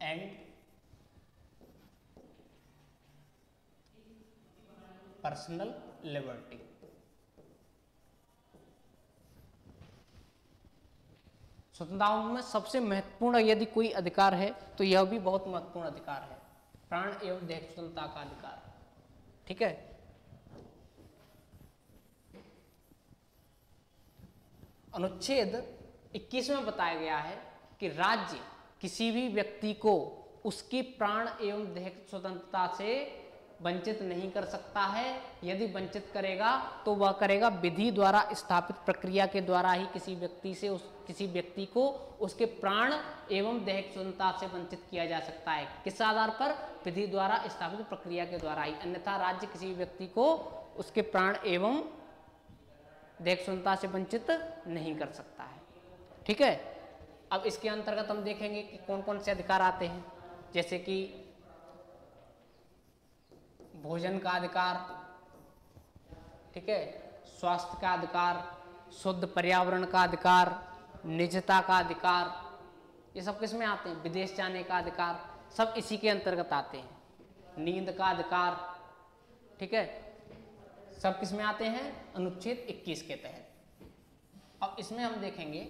and personal liberty. स्वतंत्रताओं में सबसे महत्वपूर्ण यदि कोई अधिकार है तो यह भी बहुत महत्वपूर्ण अधिकार है, प्राण एवं दैहिक स्वतंत्रता का अधिकार। ठीक है, अनुच्छेद 21 में बताया गया है कि राज्य किसी भी व्यक्ति को उसकी प्राण एवं दैहिक स्वतंत्रता से वंचित नहीं कर सकता है। यदि वंचित करेगा तो वह करेगा विधि द्वारा स्थापित प्रक्रिया के द्वारा ही किसी व्यक्ति को उसके प्राण एवं दैहिक स्वतंत्रता से वंचित किया जा सकता है। किस आधार पर? विधि द्वारा स्थापित प्रक्रिया के द्वारा ही, अन्यथा राज्य किसी व्यक्ति को उसके प्राण एवं दैहिक स्वतंत्रता से वंचित नहीं कर सकता है। ठीक है, अब इसके अंतर्गत हम देखेंगे कि कौन कौन से अधिकार आते हैं, जैसे कि भोजन का अधिकार, ठीक है, स्वास्थ्य का अधिकार, शुद्ध पर्यावरण का अधिकार, निजता का अधिकार, ये सब किस में आते हैं? विदेश जाने का अधिकार, सब इसी के अंतर्गत आते हैं। नींद का अधिकार, ठीक है, सब किस में आते हैं? अनुच्छेद 21 के तहत। अब इसमें हम देखेंगे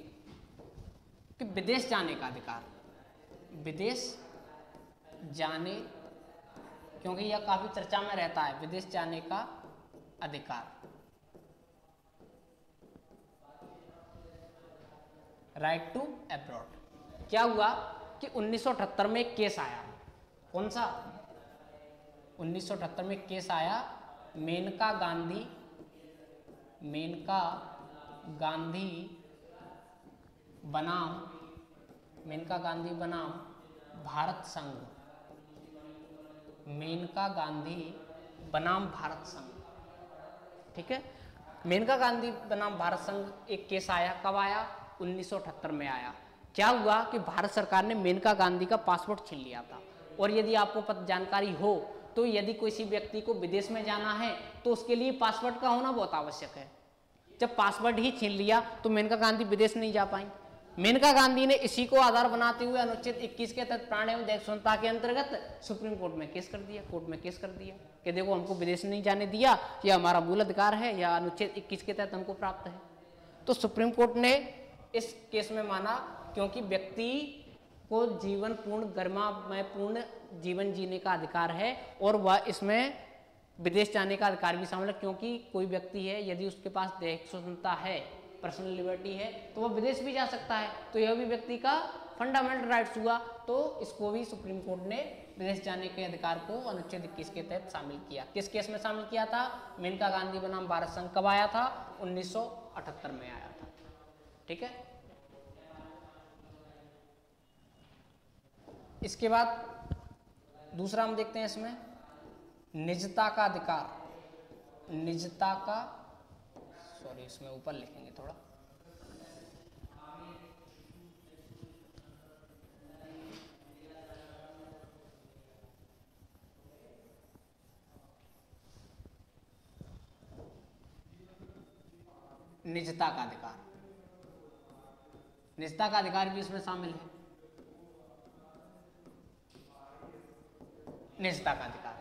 कि विदेश जाने का अधिकार, विदेश जाने, क्योंकि यह काफी चर्चा में रहता है, विदेश जाने का अधिकार। Right to abroad. क्या हुआ कि 1978 में एक केस आया। कौन सा? 1978 में एक केस आया, मेनका गांधी बनाम भारत संघ, मेनका गांधी बनाम भारत संघ। ठीक है, मेनका गांधी बनाम भारत संघ एक केस आया। कब आया? 1978 में आया। क्या हुआ कि भारत सरकार ने मेनका गांधी का पासपोर्ट छीन लिया था। और यदि आपको जानकारी हो तो यदि किसी व्यक्ति को विदेश में जाना है तो उसके लिए पासपोर्ट का होना बहुत आवश्यक है। जब पासपोर्ट ही छीन लिया तो मेनका गांधी विदेश नहीं जा पाई। मेनका गांधी ने इसी को आधार बनाते हुए अनुच्छेद 21 के तहत प्राण एवं दैहिक स्वतंत्रता के अंतर्गत सुप्रीम कोर्ट में केस कर दिया, कोर्ट में केस कर दिया कि देखो हमको विदेश नहीं जाने दिया, यह हमारा मूल अधिकार है, या अनुच्छेद 21 के तहत हमको प्राप्त है। तो सुप्रीम कोर्ट ने इस केस में माना, क्योंकि व्यक्ति को जीवन पूर्ण गरिमामय पूर्ण जीवन जीने का अधिकार है और वह इसमें विदेश जाने का अधिकार भी शामिल है। क्योंकि कोई व्यक्ति है, यदि उसके पास दैहिक स्वतंत्रता है, पर्सनल लिबर्टी है, तो वह विदेश भी जा सकता है। तो यह भी व्यक्ति का फंडामेंटल राइट्स हुआ। तो इसको भी सुप्रीम कोर्ट ने विदेश जाने के अधिकार को अनुच्छेद 21 के तहत शामिल किया। किस केस में शामिल किया था? मेनका गांधी बनाम भारत संघ। कब आया था? 1978 में आया था। ठीक है, इसके बाद दूसरा हम देखते हैं इसमें निजता का अधिकार। निजता का, सॉरी इसमें ऊपर लिखेंगे थोड़ा, निजता का अधिकार। निजता का अधिकार भी इसमें शामिल है। निजता का अधिकार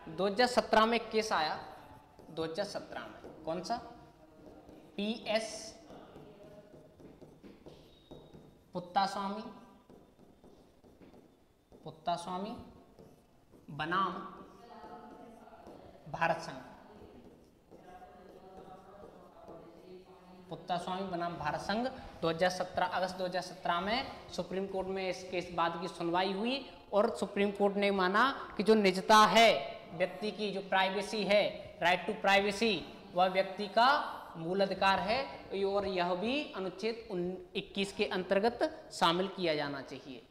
2017 में एक केस आया, 2017 में। कौन सा? PS पुत्तास्वामी बनाम भारत संघ। पुत्तास्वामी बनाम भारत संघ 2017 अगस्त 2017 में सुप्रीम कोर्ट में इस केस बाद की सुनवाई हुई और सुप्रीम कोर्ट ने माना कि जो निजता है व्यक्ति की जो प्राइवेसी है, राइट टू प्राइवेसी, वह व्यक्ति का मूल अधिकार है और यह भी अनुच्छेद 21 के अंतर्गत शामिल किया जाना चाहिए।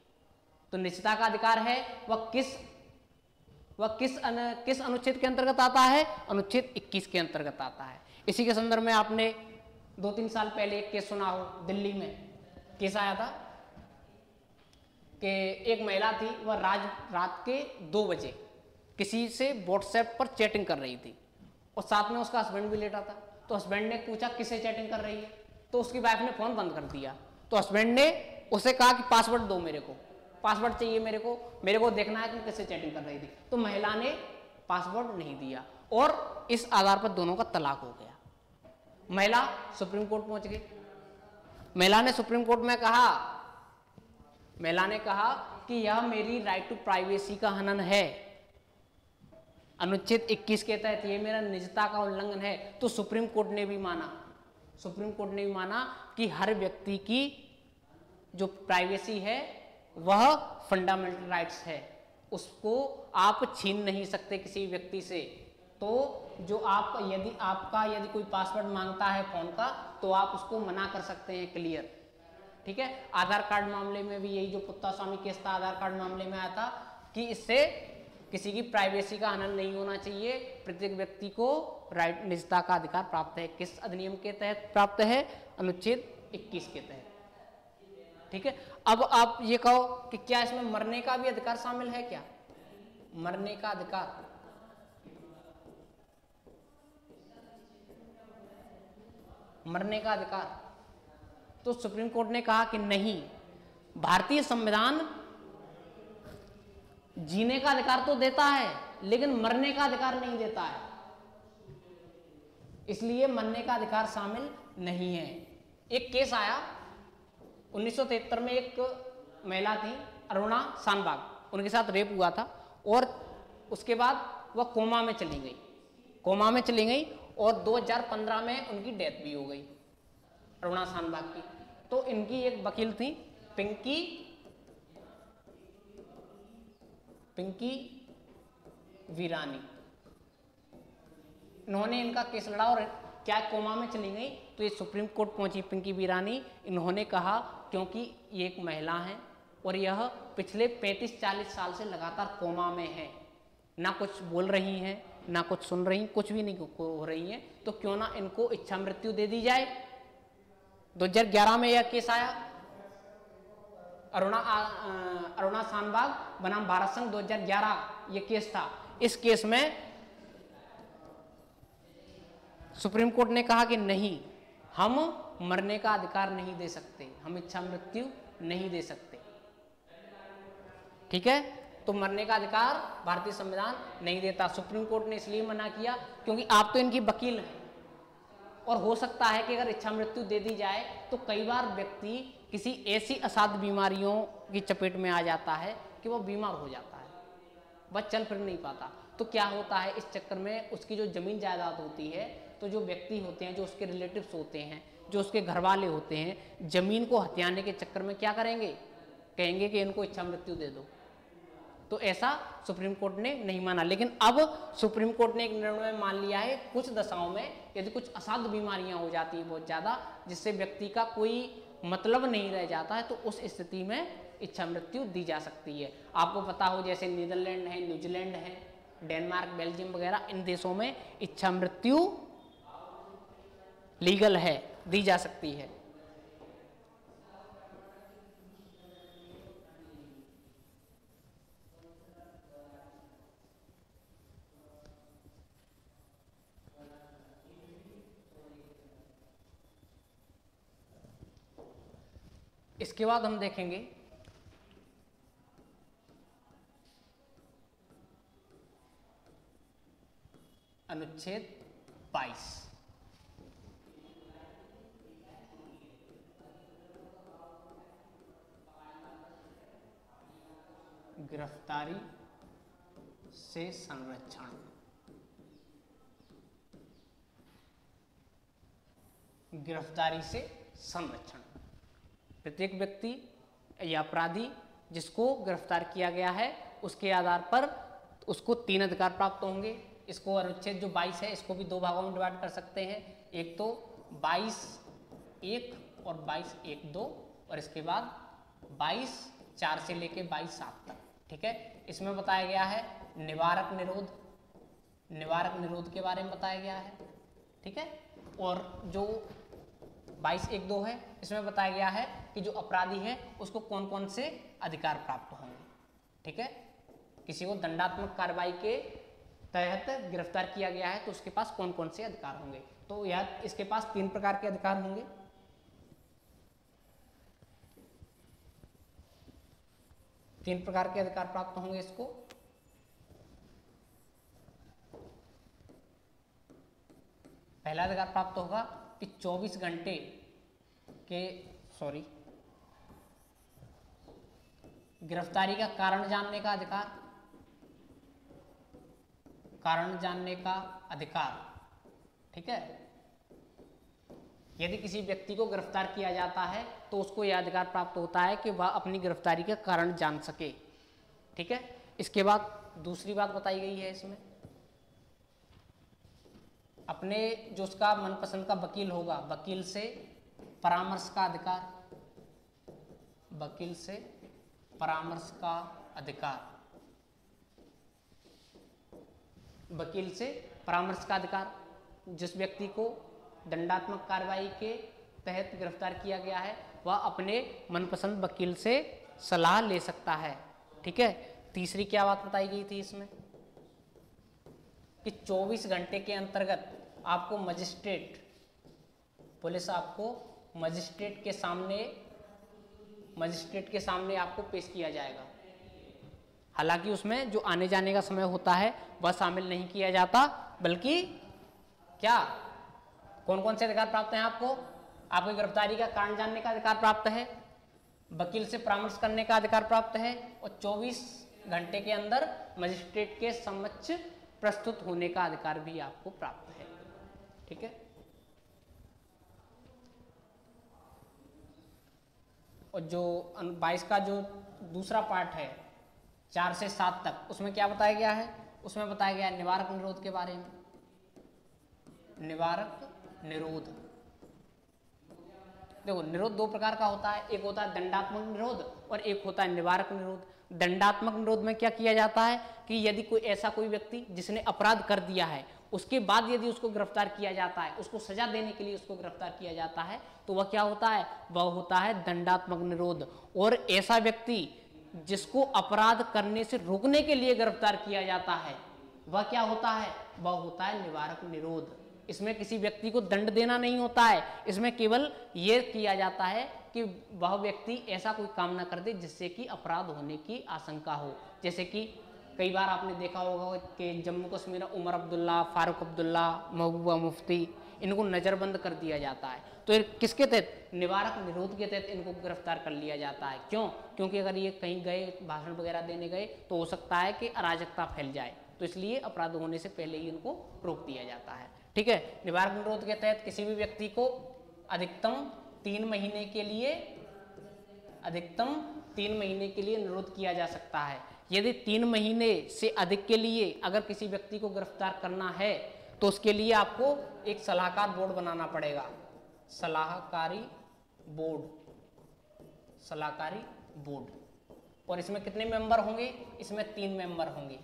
तो निजता का अधिकार है वह किस अनुच्छेद के अंतर्गत आता है? अनुच्छेद 21 के अंतर्गत आता है। इसी के संदर्भ में आपने 2-3 साल पहले एक केस सुना हो, दिल्ली में केस आया था कि एक महिला थी, वह रात के 2 बजे किसी से व्हाट्सएप पर चैटिंग कर रही थी और साथ में उसका हस्बैंड भी लेटा था। तो हस्बैंड ने पूछा किससे चैटिंग कर रही है, तो उसकी वाइफ ने फोन बंद कर दिया। तो हस्बैंड ने उसे कहा कि पासवर्ड दो, मेरे को पासवर्ड चाहिए, मेरे को देखना है कि किससे चैटिंग कर रही थी। तो महिला ने पासवर्ड नहीं दिया और इस आधार पर दोनों का तलाक हो गया। महिला सुप्रीम कोर्ट पहुंच गई। महिला ने सुप्रीम कोर्ट में कहा, महिला ने कहा कि यह मेरी राइट टू प्राइवेसी का हनन है, अनुच्छेद 21 के तहत ये मेरा निजता का उल्लंघन है। तो सुप्रीम कोर्ट ने भी माना कि हर व्यक्ति की जो प्राइवेसी है वह फंडामेंटल राइट्स है, उसको आप छीन नहीं सकते किसी व्यक्ति से। तो जो आप यदि कोई पासवर्ड मांगता है फोन का, तो आप उसको मना कर सकते हैं, क्लियर, ठीक है। आधार कार्ड मामले में भी यही जो पुत्तास्वामी केस था, आधार कार्ड मामले में आया था कि इससे किसी की प्राइवेसी का हनन नहीं होना चाहिए, प्रत्येक व्यक्ति को राइट निजता का अधिकार प्राप्त है। किस अधिनियम के तहत प्राप्त है? अनुच्छेद 21 के तहत, ठीक है। अब आप ये कहो कि क्या इसमें मरने का भी अधिकार शामिल है? क्या मरने का अधिकार? मरने का अधिकार तो सुप्रीम कोर्ट ने कहा कि नहीं, भारतीय संविधान जीने का अधिकार तो देता है लेकिन मरने का अधिकार नहीं देता है, इसलिए मरने का अधिकार शामिल नहीं है। एक केस आया 1973 में, एक महिला थी अरुणा शानबाग, उनके साथ रेप हुआ था और उसके बाद वह कोमा में चली गई और 2015 में उनकी डेथ भी हो गई, अरुणा शानबाग की। तो इनकी एक वकील थी पिंकी वीरानी, इन्होंने इनका केस लड़ा और क्या कोमा में चली गई तो ये सुप्रीम कोर्ट पहुंची पिंकी वीरानी। इन्होंने कहा क्योंकि ये एक महिला है और यह पिछले 35-40 साल से लगातार कोमा में है, ना कुछ बोल रही हैं, ना कुछ सुन रही, कुछ भी नहीं हो रही हैं, तो क्यों ना इनको इच्छा मृत्यु दे दी जाए। 2011 में यह केस आया, अरुणा शानबाग बनाम भारत संघ 2011 ये केस था। इस केस में सुप्रीम कोर्ट ने कहा कि नहीं, हम मरने का अधिकार नहीं दे सकते, हम इच्छा मृत्यु नहीं दे सकते, ठीक है। तो मरने का अधिकार भारतीय संविधान नहीं देता। सुप्रीम कोर्ट ने इसलिए मना किया क्योंकि आप तो इनकी वकील हैं और हो सकता है कि अगर इच्छा मृत्यु दे दी जाए तो कई बार व्यक्ति किसी ऐसी असाध्य बीमारियों की चपेट में आ जाता है कि वह बीमार हो जाता है, वह चल फिर नहीं पाता। तो क्या होता है, इस चक्कर में उसकी जो जमीन जायदाद होती है, तो जो व्यक्ति होते हैं, जो उसके रिलेटिव्स होते हैं, जो उसके घर वाले होते हैं, जमीन को हथियाने के चक्कर में क्या करेंगे, कहेंगे कि इनको इच्छा मृत्यु दे दो। तो ऐसा सुप्रीम कोर्ट ने नहीं माना। लेकिन अब सुप्रीम कोर्ट ने एक निर्णय मान लिया है, कुछ दशाओं में यदि कुछ असाध्य बीमारियां हो जाती हैं बहुत ज़्यादा, जिससे व्यक्ति का कोई मतलब नहीं रह जाता है, तो उस स्थिति में इच्छा मृत्यु दी जा सकती है। आपको पता हो जैसे नीदरलैंड है, न्यूजीलैंड है, डेनमार्क, बेल्जियम वगैरह, इन देशों में इच्छा मृत्यु लीगल है, दी जा सकती है। इसके बाद हम देखेंगे अनुच्छेद 22। गिरफ्तारी से संरक्षण। गिरफ्तारी से संरक्षण, प्रत्येक व्यक्ति या अपराधी जिसको गिरफ्तार किया गया है उसके आधार पर तो उसको 3 अधिकार प्राप्त होंगे। इसको अनुच्छेद जो 22 है इसको भी 2 भागों में डिवाइड कर सकते हैं, एक तो 22(1) और 22(1)(2) और इसके बाद 22(4) से लेके 22(7) तक। ठीक है, इसमें बताया गया है निवारक निरोध के बारे में बताया गया है। ठीक है, और जो 22(1)(2) है इसमें बताया गया है कि जो अपराधी है उसको कौन कौन से अधिकार प्राप्त होंगे। ठीक है, किसी को दंडात्मक कार्रवाई के तहत गिरफ्तार किया गया है तो उसके पास कौन कौन से अधिकार होंगे। तो यह इसके पास 3 प्रकार के अधिकार होंगे। तीन प्रकार के अधिकार प्राप्त होंगे इसको। पहला अधिकार प्राप्त होगा कि 24 घंटे के गिरफ्तारी का कारण जानने का अधिकार, ठीक है। यदि किसी व्यक्ति को गिरफ्तार किया जाता है तो उसको यह अधिकार प्राप्त होता है कि वह अपनी गिरफ्तारी का कारण जान सके। ठीक है, इसके बाद दूसरी बात बताई गई है इसमें, अपने जो उसका मनपसंद का वकील होगा, वकील से परामर्श का अधिकार, जिस व्यक्ति को दंडात्मक कार्रवाई के तहत गिरफ्तार किया गया है वह अपने मनपसंद वकील से सलाह ले सकता है। ठीक है, तीसरी क्या बात बताई गई थी इसमें कि 24 घंटे के अंतर्गत आपको पुलिस आपको मजिस्ट्रेट के सामने आपको पेश किया जाएगा। हालांकि उसमें जो आने जाने का समय होता है वह शामिल नहीं किया जाता, बल्कि क्या कौन कौन से अधिकार प्राप्त हैं आपको गिरफ्तारी का कारण जानने का अधिकार प्राप्त है, वकील से परामर्श करने का अधिकार प्राप्त है और 24 घंटे के अंदर मजिस्ट्रेट के समक्ष प्रस्तुत होने का अधिकार भी आपको प्राप्त है। ठीक है, और जो 22 का जो दूसरा पार्ट है 4 से 7 तक, उसमें क्या बताया गया है, उसमें बताया गया है निवारक निरोध के बारे में। निवारक निरोध, देखो निरोध 2 प्रकार का होता है, एक होता है दंडात्मक निरोध और एक होता है निवारक निरोध। दंडात्मक निरोध में क्या किया जाता है कि यदि कोई व्यक्ति जिसने अपराध कर दिया है उसके बाद यदि उसको गिरफ्तार किया जाता है, उसको सजा देने के लिए उसको गिरफ्तार किया जाता है, तो वह क्या होता है, वह होता है दंडात्मक निरोध। और ऐसा व्यक्ति जिसको अपराध करने से रोकने के लिए गिरफ्तार किया जाता है वह क्या होता है, वह होता है निवारक निरोध। इसमें किसी व्यक्ति को दंड देना नहीं होता है, इसमें केवल ये किया जाता है कि वह व्यक्ति ऐसा कोई काम ना कर दे जिससे कि अपराध होने की आशंका हो। जैसे कि कई बार आपने देखा होगा कि जम्मू कश्मीर उमर अब्दुल्ला, फारूक अब्दुल्ला, महबूबा मुफ्ती, इनको नज़रबंद कर दिया जाता है। तो किसके तहत, निवारक निरोध के तहत इनको गिरफ्तार कर लिया जाता है। क्यों? क्योंकि अगर ये कहीं गए, भाषण वगैरह देने गए तो हो सकता है कि अराजकता फैल जाए, तो इसलिए अपराध होने से पहले ही इनको रोक दिया जाता है। ठीक है, निवारक निरोध के तहत किसी भी व्यक्ति को अधिकतम 3 महीने के लिए निरोध किया जा सकता है। यदि 3 महीने से अधिक के लिए अगर किसी व्यक्ति को गिरफ्तार करना है तो उसके लिए आपको एक सलाहकार बोर्ड बनाना पड़ेगा, सलाहकारी बोर्ड। और इसमें कितने मेंबर होंगे, इसमें 3 मेंबर होंगे।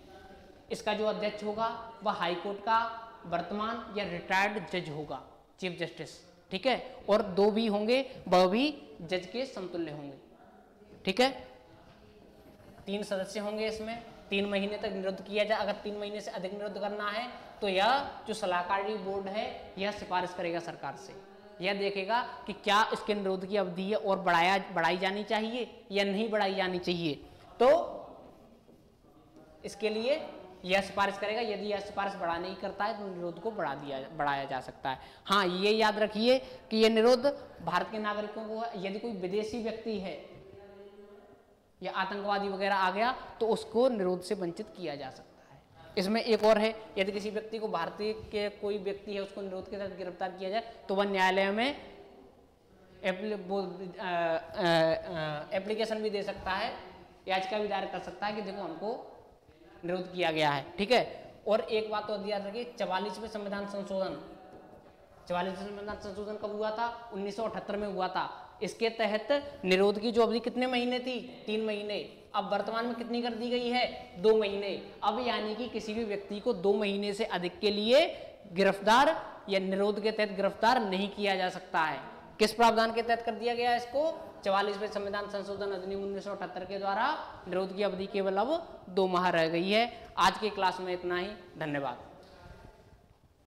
इसका जो अध्यक्ष होगा वह हाईकोर्ट का वर्तमान या रिटायर्ड जज होगा, चीफ जस्टिस। ठीक है, और 2 भी होंगे, वह भी जज के समतुल्य होंगे। ठीक है, 3 सदस्य होंगे इसमें। 3 महीने तक निरुद्ध किया जाए। अगर 3 महीने से अधिक निरुद्ध करना है तो यह जो सलाहकारी बोर्ड है यह सिफारिश करेगा सरकार से, यह देखेगा कि क्या इसके निरोध की अवधि है और बढ़ाई जानी चाहिए या नहीं बढ़ाई जानी चाहिए। तो इसके लिए यह सिफारिश करेगा। यदि यह सिफारिश बढ़ाने ही करता है तो निरोध को बढ़ाया जा सकता है। हाँ, ये याद रखिए कि यह निरोध भारत के नागरिकों को, यदि कोई विदेशी व्यक्ति है या आतंकवादी वगैरह आ गया तो उसको निरोध से वंचित किया जा सकता है। इसमें एक और है, यदि किसी व्यक्ति को, भारतीय के कोई व्यक्ति है, उसको निरोध के तहत गिरफ्तार किया जाए तो वह न्यायालय में एप्लीकेशन भी दे सकता है, याचिका भी दायर कर सकता है कि देखो हमको निरोध किया गया है। ठीक है, और एक बात और याद रखिए, 44वें संविधान संशोधन, 44वें संविधान संशोधन कब हुआ था? 1978 में हुआ था। इसके तहत निरोध की जो अवधि कितने महीने थी? 3 महीने। अब वर्तमान में कितनी कर दी गई है? 2 महीने। अब यानी कि किसी भी व्यक्ति को 2 महीने से अधिक के लिए गिरफ्तार या निरोध के तहत गिरफ्तार नहीं किया जा सकता है। किस प्रावधान के तहत कर दिया गया इसको? 44वें संविधान संशोधन अधिनियम 1978 के द्वारा निरोध की अवधि केवल अब 2 माह रह गई है। आज की क्लास में इतना ही, धन्यवाद।